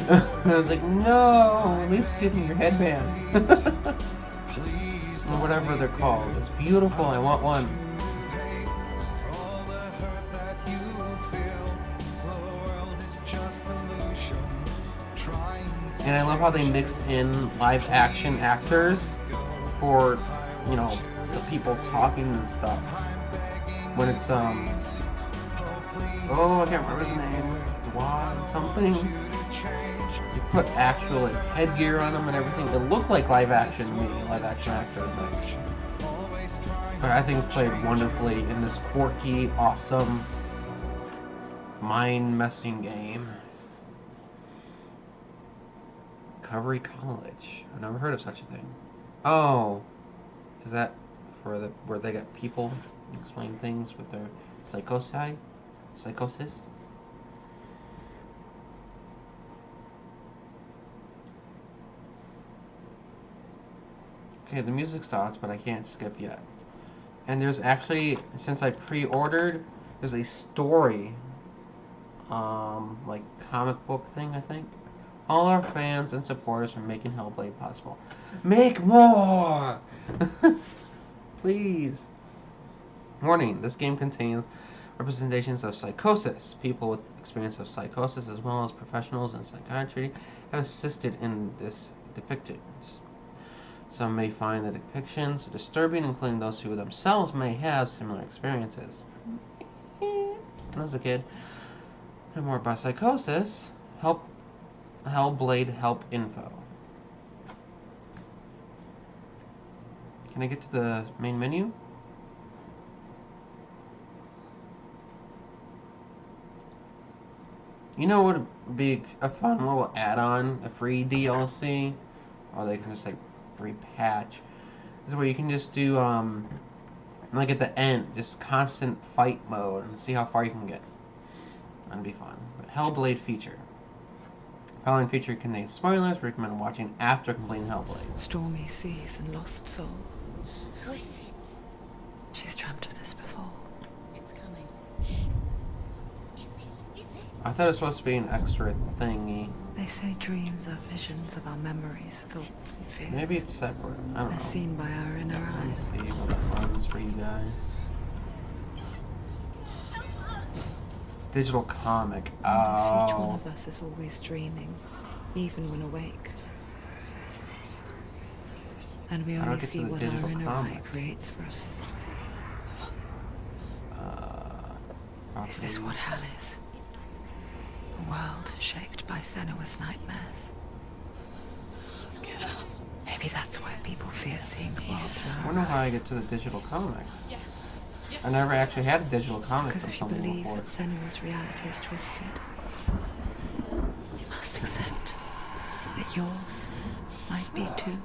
And I was like, no, at least give me your headband. Or whatever they're called. It's beautiful, I want one. And I love how they mixed in live action actors for, you know, the people talking and stuff. When it's, oh, I can't remember his name. Dwa something. You put actual like, headgear on them and everything. It looked like live action to me, live action actors. But I think it played wonderfully in this quirky, awesome, mind-messing game. Recovery College. I've never heard of such a thing. Oh, is that for the where they got people explain things with their psychosis? Okay, the music stopped, but I can't skip yet. And there's actually, since I pre-ordered, there's a story, like comic book thing, I think. All our fans and supporters are making Hellblade possible. Make more! Please. Warning, this game contains representations of psychosis. People with experience of psychosis, as well as professionals in psychiatry, have assisted in this depictions. Some may find the depictions disturbing, including those who themselves may have similar experiences. When I was a kid, learn more about psychosis. Hellblade help info. Can I get to the main menu? You know what would be a fun little add-on, a free DLC, or they can just like free patch. This is where you can just do like at the end, just constant fight mode and see how far you can get. That'd be fun. But Hellblade feature. Following feature contains spoilers. Recommend watching after completing Hellblade. Stormy seas and lost souls. Who is it? She's dreamt of this before. It's coming. Is it? I thought it was supposed to be an extra thingy. They say dreams are visions of our memories, thoughts, and fears. Maybe it's separate. I don't They're know. seen by our inner Let me eyes. see what runs for you guys. Digital comic. Each one Oh. of us is always dreaming, even when awake. And we How do I only get to see the what our digital inner comic? eye creates for us. Is this what hell is? A world shaped by Senua's nightmares. Maybe that's why people fear seeing the world through I our wonder how I eyes. get to the digital comic. I never actually had a digital comic Because for if you something believe before. that Senua's reality is twisted, you must accept that yours might be too.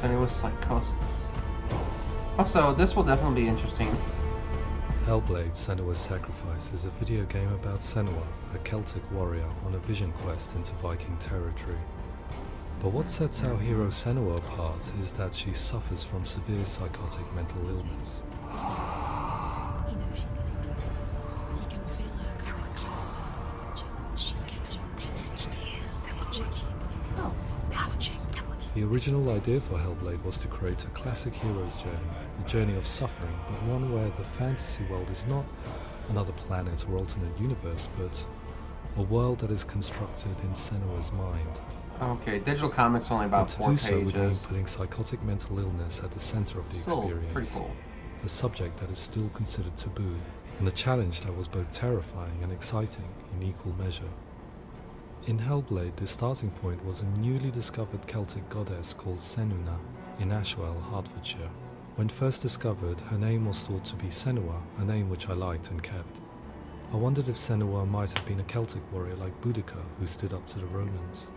Senua's psychosis. Also, this will definitely be interesting. Hellblade: Senua's Sacrifice is a video game about Senua, a Celtic warrior on a vision quest into Viking territory. But what sets our hero Senua apart is that she suffers from severe psychotic mental illness. He knows she's getting closer. He can feel her coming closer. She's getting closer. They're watching. Oh, they're watching. The original idea for Hellblade was to create a classic hero's journey, a journey of suffering, but one where the fantasy world is not another planet or alternate universe, but a world that is constructed in Senua's mind. Okay, digital comic's only about But to 4 do so would mean pages. putting psychotic mental illness at the center of the Still experience. pretty cool. A subject that is still considered taboo, and a challenge that was both terrifying and exciting in equal measure. In Hellblade, the starting point was a newly discovered Celtic goddess called Senua in Ashwell, Hertfordshire. When first discovered, her name was thought to be Senua, a name which I liked and kept. I wondered if Senua might have been a Celtic warrior like Boudica who stood up to the Romans.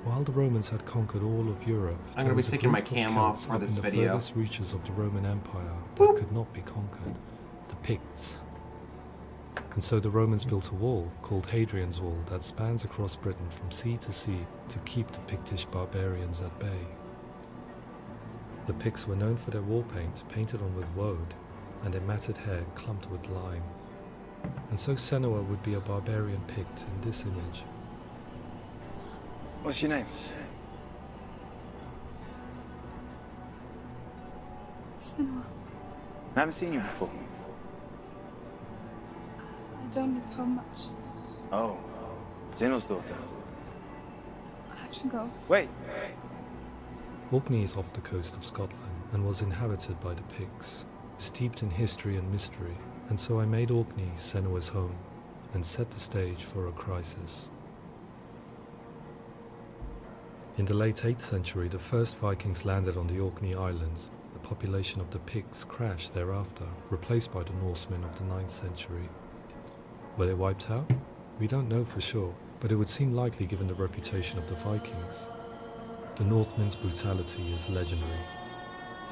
While the Romans had conquered all of Europe, I'm there gonna be was a taking my group of cam off Celts for up this in the video. furthest reaches of the Roman Empire that could not be conquered, the Picts. And so the Romans built a wall, called Hadrian's Wall, that spans across Britain from sea to sea to keep the Pictish barbarians at bay. The Picts were known for their war paint, painted on with woad, and their matted hair clumped with lime. And so Senua would be a barbarian Pict in this image. What's your name? Senua, I haven't seen you before. I don't live home much. Oh, Zeno's daughter. I have to go. Wait. Orkney is off the coast of Scotland and was inhabited by the Picts, steeped in history and mystery, and so I made Orkney Senua's home and set the stage for a crisis. In the late 8th century, the first Vikings landed on the Orkney Islands. The population of the Picts crashed thereafter, replaced by the Norsemen of the 9th century. Were they wiped out? We don't know for sure, but it would seem likely given the reputation of the Vikings. The Northmen's brutality is legendary.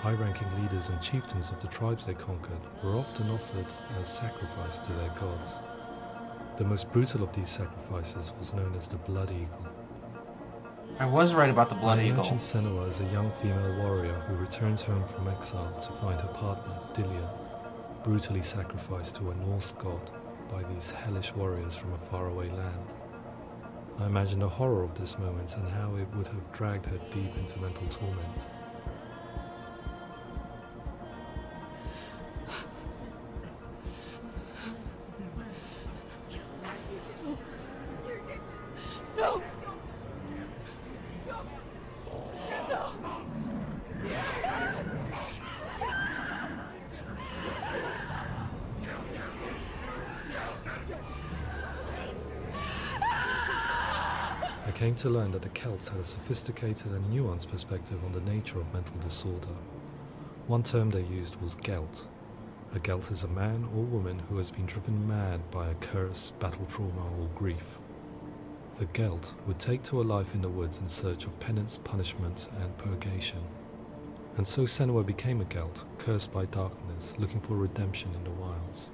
High-ranking leaders and chieftains of the tribes they conquered were often offered as sacrifice to their gods. The most brutal of these sacrifices was known as the Blood Eagle. I was right about the Blood I Eagle. imagine Senua as a young female warrior who returns home from exile to find her partner, Dillion, brutally sacrificed to a Norse god by these hellish warriors from a faraway land. I imagine the horror of this moment and how it would have dragged her deep into mental torment. No! I came to learn that the Celts had a sophisticated and nuanced perspective on the nature of mental disorder. One term they used was Gelt. A Gelt is a man or woman who has been driven mad by a curse, battle trauma, or grief. The Gelt would take to a life in the woods in search of penance, punishment, and purgation. And so Senua became a Gelt, cursed by darkness, looking for redemption in the wilds.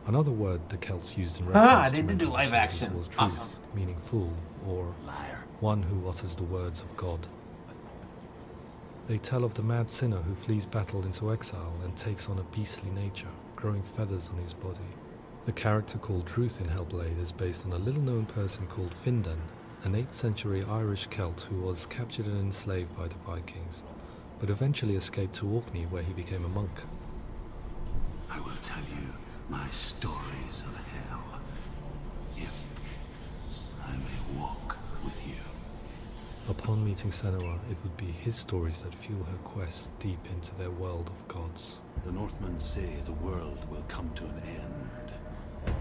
Another word the Celts used in reference they to did mental do live disorders action. was truth, Awesome. meaning fool, or Liar. one who utters the words of God. They tell of the mad sinner who flees battle into exile and takes on a beastly nature, growing feathers on his body. The character called Truth in Hellblade is based on a little-known person called Findan, an 8th century Irish Celt who was captured and enslaved by the Vikings, but eventually escaped to Orkney where he became a monk. I will tell you my stories of hell, if I may walk with you. Upon meeting Senua, it would be his stories that fuel her quest deep into their world of gods. The Northmen say the world will come to an end.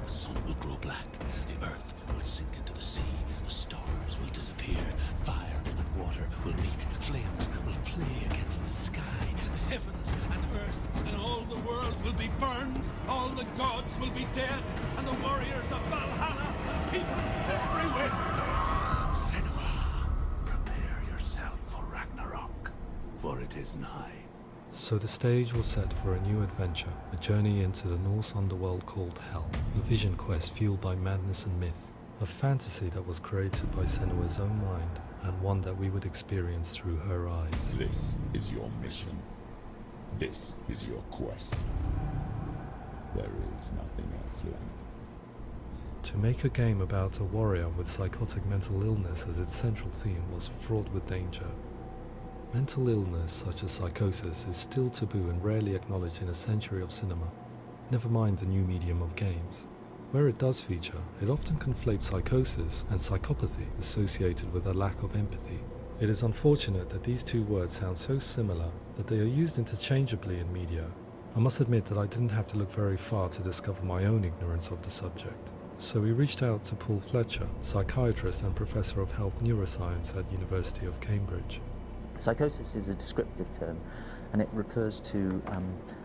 The sun will grow black, the earth will sink into the sea, the stars will disappear, fire and water will meet, flames will play against the sky, the heavens and earth and all the world will be burned, all the gods will be dead, and the warriors of Valhalla and people everywhere. Senua, prepare yourself for Ragnarok, for it is nigh. So the stage was set for a new adventure, a journey into the Norse underworld called Hell, a vision quest fueled by madness and myth, a fantasy that was created by Senua's own mind, and one that we would experience through her eyes. This is your mission. This is your quest. There is nothing else left. To make a game about a warrior with psychotic mental illness as its central theme was fraught with danger. Mental illness such as psychosis is still taboo and rarely acknowledged in a century of cinema, never mind the new medium of games. Where it does feature, it often conflates psychosis and psychopathy associated with a lack of empathy. It is unfortunate that these two words sound so similar that they are used interchangeably in media. I must admit that I didn't have to look very far to discover my own ignorance of the subject. So we reached out to Paul Fletcher, psychiatrist and professor of health neuroscience at University of Cambridge. Psychosis is a descriptive term, and it refers to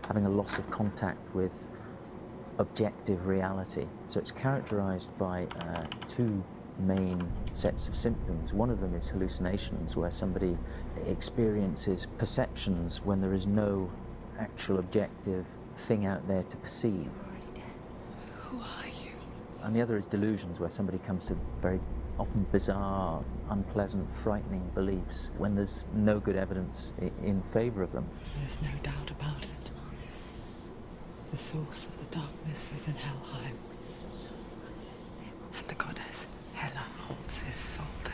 having a loss of contact with objective reality. So it's characterized by two main sets of symptoms. One of them is hallucinations, where somebody experiences perceptions when there is no actual objective thing out there to perceive. Who are you? And the other is delusions, where somebody comes to very often bizarre, unpleasant, frightening beliefs when there's no good evidence in favor of them. There's no doubt about it. The source of the darkness is in Helheim. And the goddess Hela holds his soul there.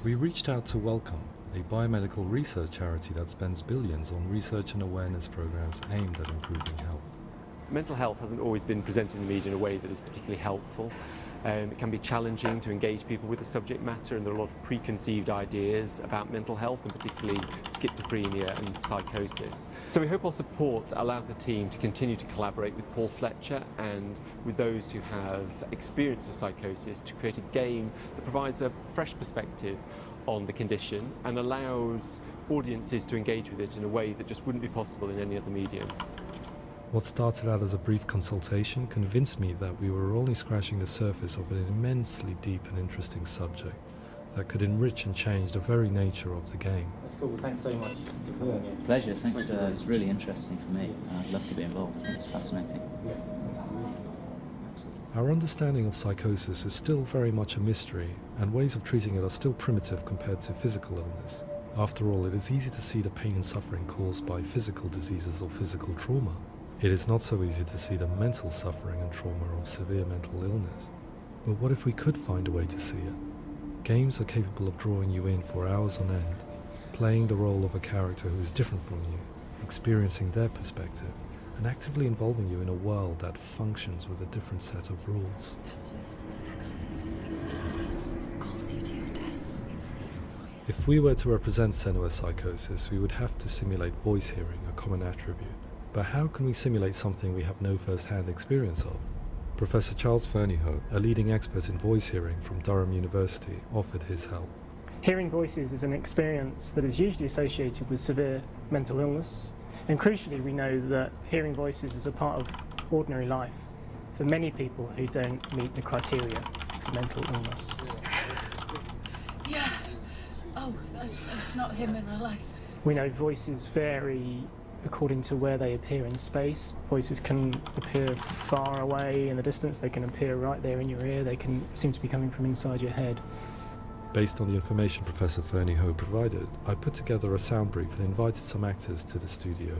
We reached out to Welcome, a biomedical research charity that spends billions on research and awareness programs aimed at improving health. Mental health hasn't always been presented in the media in a way that is particularly helpful. It can be challenging to engage people with the subject matter, and there are a lot of preconceived ideas about mental health, and particularly schizophrenia and psychosis. So we hope our support allows the team to continue to collaborate with Paul Fletcher and with those who have experience of psychosis to create a game that provides a fresh perspective on the condition and allows audiences to engage with it in a way that just wouldn't be possible in any other medium. What started out as a brief consultation convinced me that we were only scratching the surface of an immensely deep and interesting subject. that could enrich and change the very nature of the game. That's cool. Thanks so much for coming. Pleasure. Thanks. It's really interesting for me. I'd love to be involved. It's fascinating. Yeah, absolutely. Our understanding of psychosis is still very much a mystery, and ways of treating it are still primitive compared to physical illness. After all, it is easy to see the pain and suffering caused by physical diseases or physical trauma. It is not so easy to see the mental suffering and trauma of severe mental illness. But what if we could find a way to see it? Games are capable of drawing you in for hours on end, playing the role of a character who is different from you, experiencing their perspective, and actively involving you in a world that functions with a different set of rules. If we were to represent Senua's psychosis, we would have to simulate voice hearing, a common attribute. But how can we simulate something we have no first-hand experience of? Professor Charles Fernyhough, a leading expert in voice hearing from Durham University, offered his help. Hearing voices is an experience that is usually associated with severe mental illness, and crucially we know that hearing voices is a part of ordinary life for many people who don't meet the criteria for mental illness. Yeah. Oh, that's not him in real life. We know voices vary according to where they appear in space. Voices can appear far away in the distance, they can appear right there in your ear, they can seem to be coming from inside your head. Based on the information Professor Fernyhough provided, I put together a sound brief and invited some actors to the studio.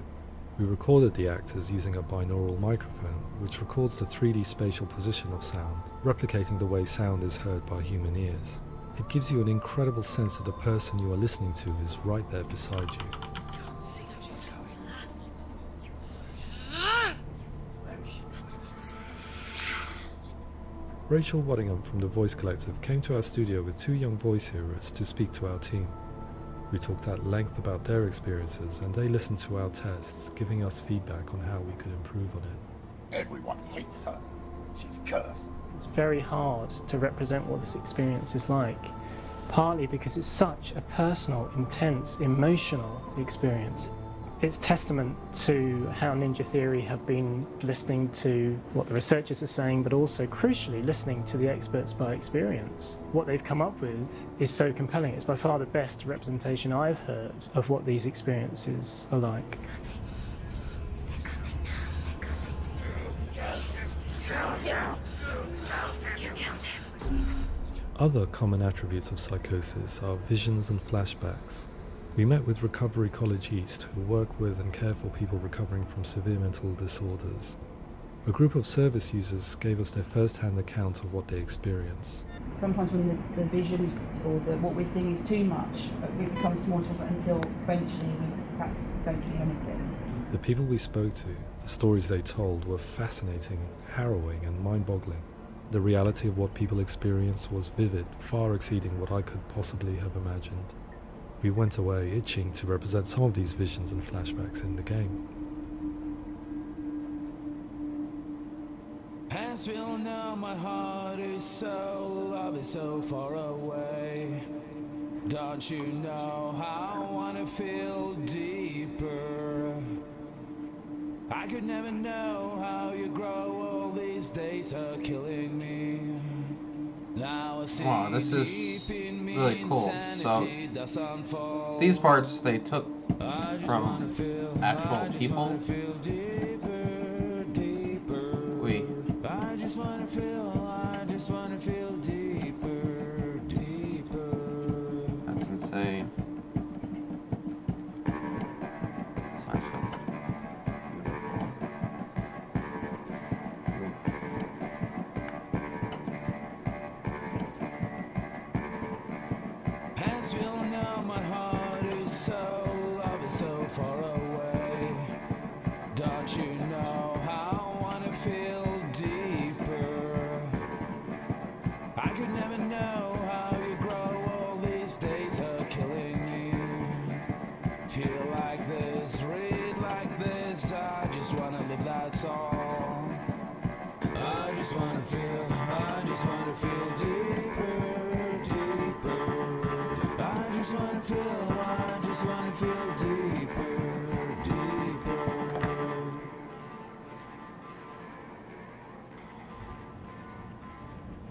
We recorded the actors using a binaural microphone, which records the 3D spatial position of sound, replicating the way sound is heard by human ears. It gives you an incredible sense that the person you are listening to is right there beside you. Rachel Waddingham from the Voice Collective came to our studio with 2 young voice hearers to speak to our team. We talked at length about their experiences and they listened to our tests, giving us feedback on how we could improve on it. Everyone hates her. She's cursed. It's very hard to represent what this experience is like, partly because it's such a personal, intense, emotional experience. It's testament to how Ninja Theory have been listening to what the researchers are saying, but also crucially listening to the experts by experience. What they've come up with is so compelling. It's by far the best representation I've heard of what these experiences are like. Other common attributes of psychosis are visions and flashbacks. We met with Recovery College East, who work with and care for people recovering from severe mental disorders. A group of service users gave us their first-hand account of what they experience. Sometimes when the visions or what we're seeing is too much, we become small until eventually we perhaps don't see anything. The people we spoke to, the stories they told, were fascinating, harrowing and mind-boggling. The reality of what people experienced was vivid, far exceeding what I could possibly have imagined. We went away itching to represent some of these visions and flashbacks in the game. As we all know, my heart is so, love is so far away. Don't you know how I wanna feel deeper? I could never know how you grow, all these days are killing me. Now I see wow, this is really cool. So these parts they took from actual people. I just wanna feel deeper, deeper. That's insane. As we all know, my heart is so, love is so far away. Don't you know how I wanna feel deeper? I could never know how you grow, all these days are killing me. Feel like this, read like this, I just wanna live, that's all. I just wanna feel deeper, deeper. I just wanna feel deeper, deeper.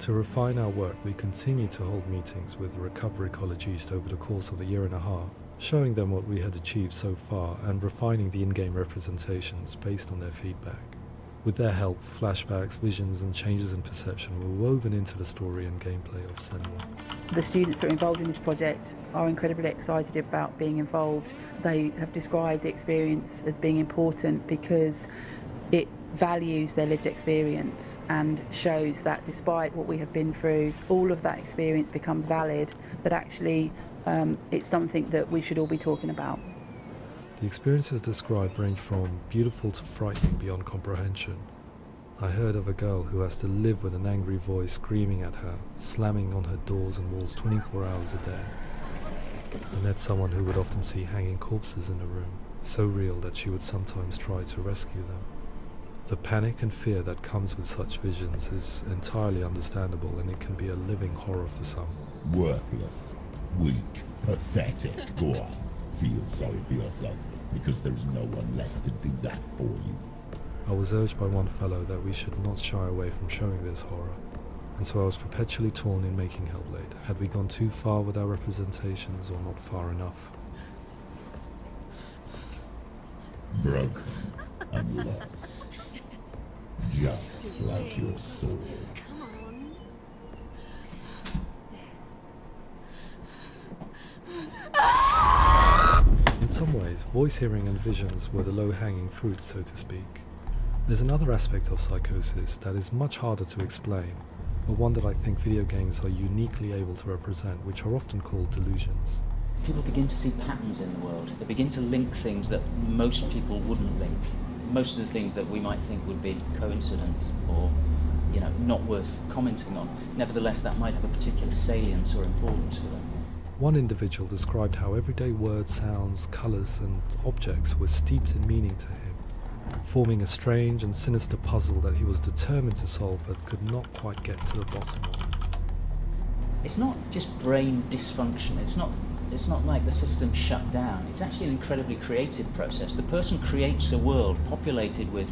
To refine our work, we continue to hold meetings with Recovery College East over the course of a year and a half, showing them what we had achieved so far and refining the in-game representations based on their feedback. With their help, flashbacks, visions and changes in perception were woven into the story and gameplay of Senua. The students that are involved in this project are incredibly excited about being involved. They have described the experience as being important because it values their lived experience and shows that despite what we have been through, all of that experience becomes valid, that actually it's something that we should all be talking about. The experiences described range from beautiful to frightening beyond comprehension. I heard of a girl who has to live with an angry voice screaming at her, slamming on her doors and walls 24 hours a day. I met someone who would often see hanging corpses in a room, so real that she would sometimes try to rescue them. The panic and fear that comes with such visions is entirely understandable, and it can be a living horror for some. Worthless, weak, pathetic. Go on, feel sorry for yourself, because there is no one left to do that for you. I was urged by one fellow that we should not shy away from showing this horror, and so I was perpetually torn in making Hellblade. Had we gone too far with our representations or not far enough? Broken and lost. Just like your soul. In some ways, voice hearing and visions were the low-hanging fruit, so to speak. There's another aspect of psychosis that is much harder to explain, but one that I think video games are uniquely able to represent, which are often called delusions. People begin to see patterns in the world. They begin to link things that most people wouldn't link. Most of the things that we might think would be coincidence or, not worth commenting on. Nevertheless, that might have a particular salience or importance for them. One individual described how everyday words, sounds, colours and objects were steeped in meaning to him, forming a strange and sinister puzzle that he was determined to solve but could not quite get to the bottom of. It's not just brain dysfunction. It's not like the system shut down. It's actually an incredibly creative process. The person creates a world populated with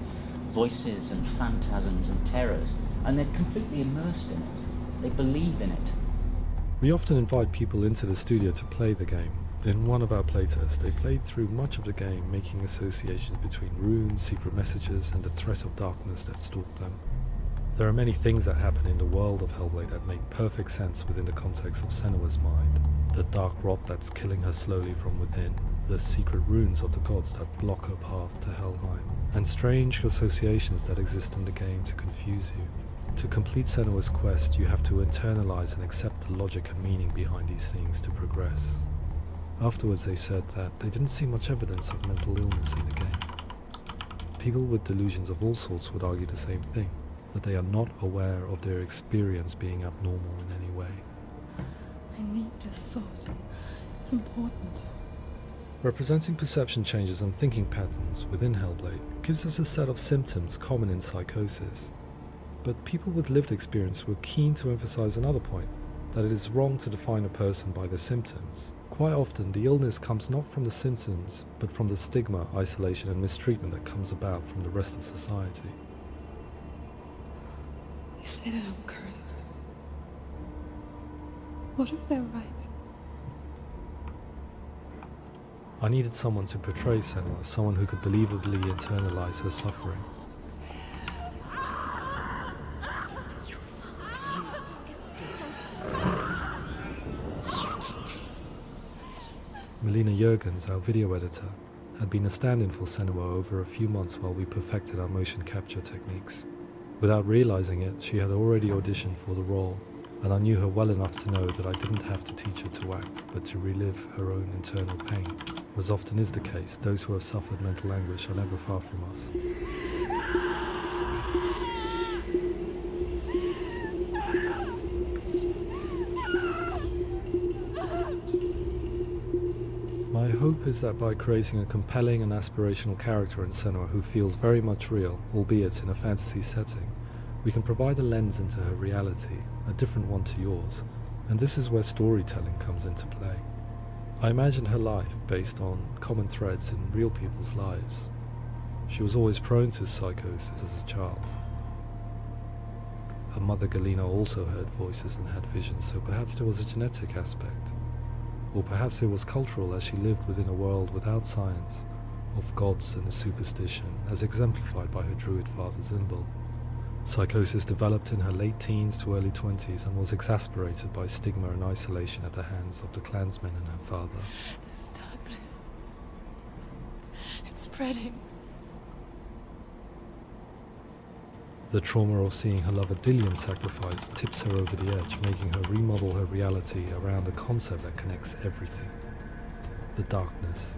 voices and phantasms and terrors, and they're completely immersed in it. They believe in it. We often invite people into the studio to play the game. In one of our playtests, they played through much of the game, making associations between runes, secret messages, and the threat of darkness that stalked them. There are many things that happen in the world of Hellblade that make perfect sense within the context of Senua's mind. The dark rot that's killing her slowly from within, the secret runes of the gods that block her path to Helheim, and strange associations that exist in the game to confuse you. To complete Senua's quest, you have to internalize and accept the logic and meaning behind these things to progress. Afterwards they said that they didn't see much evidence of mental illness in the game. People with delusions of all sorts would argue the same thing, that they are not aware of their experience being abnormal in any way. I need this sword. It's important. Representing perception changes and thinking patterns within Hellblade gives us a set of symptoms common in psychosis. But people with lived experience were keen to emphasize another point, that it is wrong to define a person by their symptoms. Quite often, the illness comes not from the symptoms, but from the stigma, isolation and mistreatment that comes about from the rest of society. You say that I'm cursed. What if they're right? I needed someone to portray Senua, someone who could believably internalize her suffering. Melina Jurgens, our video editor, had been a stand-in for Senua over a few months while we perfected our motion capture techniques. Without realizing it, she had already auditioned for the role, and I knew her well enough to know that I didn't have to teach her to act, but to relive her own internal pain. As often is the case, those who have suffered mental anguish are never far from us. My hope is that by creating a compelling and aspirational character in Senua who feels very much real, albeit in a fantasy setting, we can provide a lens into her reality, a different one to yours, and this is where storytelling comes into play. I imagined her life based on common threads in real people's lives. She was always prone to psychosis as a child. Her mother Galena also heard voices and had visions, so perhaps there was a genetic aspect. Or perhaps it was cultural, as she lived within a world without science, of gods and a superstition, as exemplified by her druid father Zimbel. Psychosis developed in her late teens to early 20s and was exasperated by stigma and isolation at the hands of the clansmen and her father. This darkness. It's spreading. The trauma of seeing her lover Dillion sacrificed tips her over the edge, making her remodel her reality around a concept that connects everything: the darkness.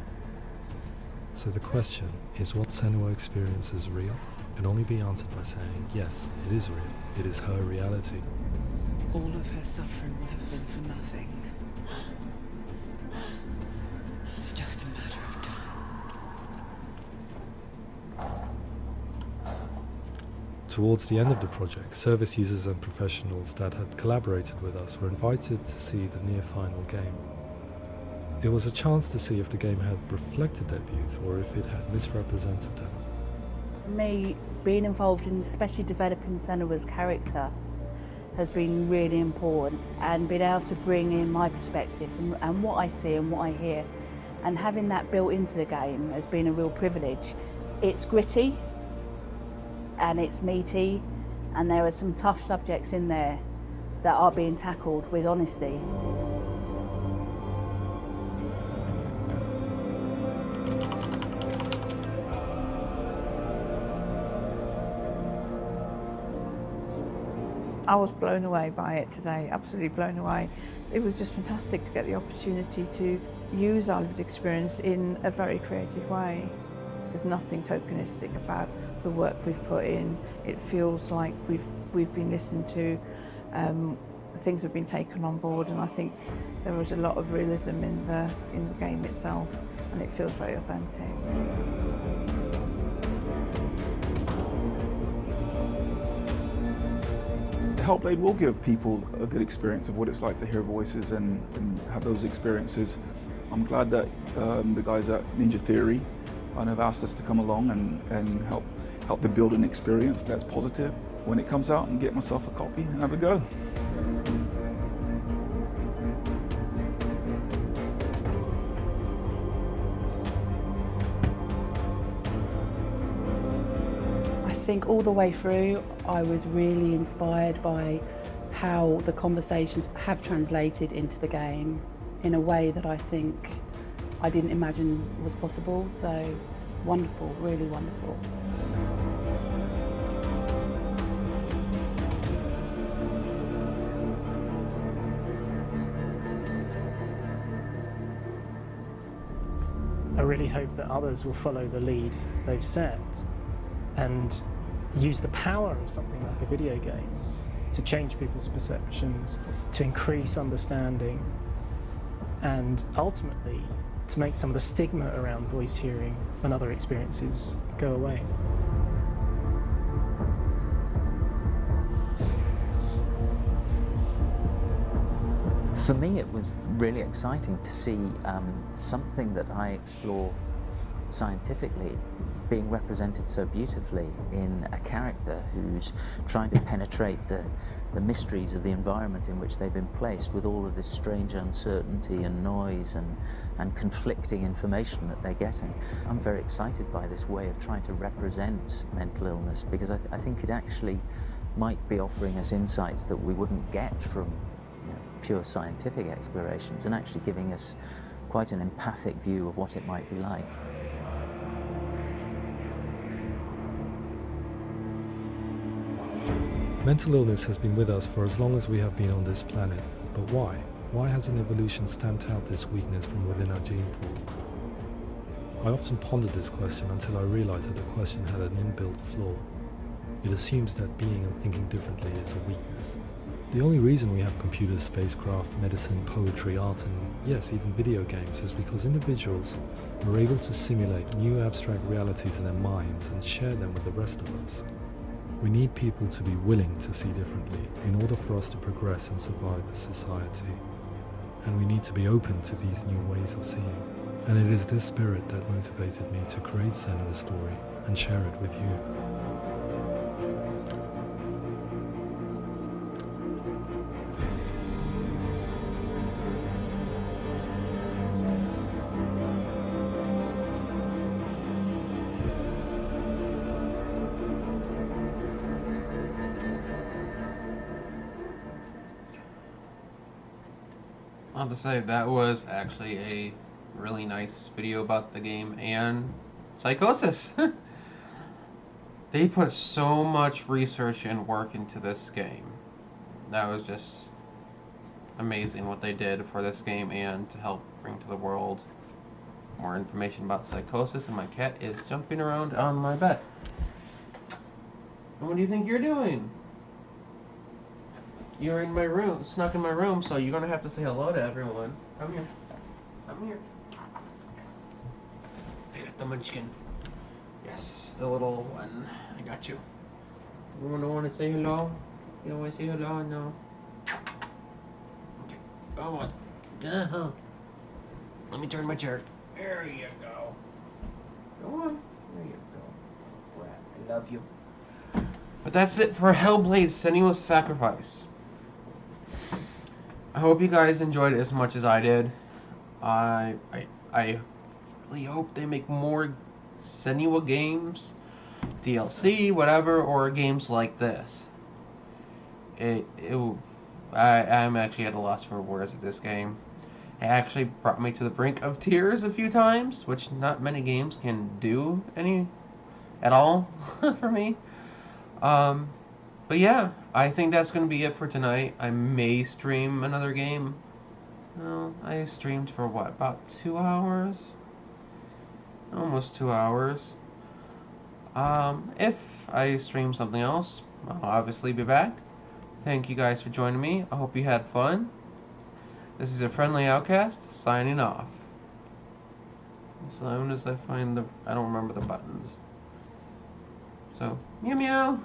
So the question is, what Senua experiences real? Can only be answered by saying, yes, it is real. It is her reality. All of her suffering will have been for nothing. It's just a matter of time. Towards the end of the project, service users and professionals that had collaborated with us were invited to see the near-final game. It was a chance to see if the game had reflected their views or if it had misrepresented them. For me, being involved in especially developing Senua's character has been really important, and being able to bring in my perspective and what I see and what I hear, and having that built into the game has been a real privilege. It's gritty and it's meaty, and there are some tough subjects in there that are being tackled with honesty. I was blown away by it today, absolutely blown away. It was just fantastic to get the opportunity to use our lived experience in a very creative way. There's nothing tokenistic about the work we've put in. It feels like we've been listened to, things have been taken on board, and I think there was a lot of realism in the game itself, and it feels very authentic. Hellblade will give people a good experience of what it's like to hear voices and have those experiences. I'm glad that the guys at Ninja Theory have asked us to come along and help them build an experience that's positive when it comes out, and get myself a copy and have a go. I think all the way through I was really inspired by how the conversations have translated into the game in a way that I think I didn't imagine was possible. So wonderful, really wonderful. I really hope that others will follow the lead they've set and use the power of something like a video game to change people's perceptions, to increase understanding, and ultimately to make some of the stigma around voice hearing and other experiences go away. For me, it was really exciting to see something that I explore scientifically being represented so beautifully in a character who's trying to penetrate the mysteries of the environment in which they've been placed, with all of this strange uncertainty and noise and conflicting information that they're getting. I'm very excited by this way of trying to represent mental illness, because I think it actually might be offering us insights that we wouldn't get from pure scientific explorations, and actually giving us quite an empathic view of what it might be like. Mental illness has been with us for as long as we have been on this planet, but why? Why hasn't evolution stamped out this weakness from within our gene pool? I often pondered this question until I realized that the question had an inbuilt flaw. It assumes that being and thinking differently is a weakness. The only reason we have computers, spacecraft, medicine, poetry, art, and yes, even video games is because individuals are able to simulate new abstract realities in their minds and share them with the rest of us. We need people to be willing to see differently in order for us to progress and survive as society. And we need to be open to these new ways of seeing. And it is this spirit that motivated me to create Senua's story and share it with you. I'll have to say, that was actually a really nice video about the game and psychosis. They put so much research and work into this game. That was just amazing what they did for this game and to help bring to the world more information about psychosis. And my cat is jumping around on my bed. And what do you think you're doing? You're in my room, snuck in my room, so you're gonna have to say hello to everyone. Come here. Come here. Yes. I got the munchkin. Yes, the little one. I got you. You don't want to say hello? You don't want to say hello? No. Okay. Go on. Go. Let me turn my chair. There you go. Go on. There you go. Brat, I love you. But that's it for Hellblade: Senua's Sacrifice. I hope you guys enjoyed it as much as I did. I really hope they make more Senua games, DLC, whatever, or games like this. I'm actually at a loss for words at this game. It actually brought me to the brink of tears a few times, which not many games can do any at all for me. But yeah, I think that's going to be it for tonight. I may stream another game. Well, I streamed for what, about 2 hours? Almost 2 hours. If I stream something else, I'll obviously be back. Thank you guys for joining me. I hope you had fun. This is a friendly outcast signing off. As soon as I find I don't remember the buttons. So, meow meow.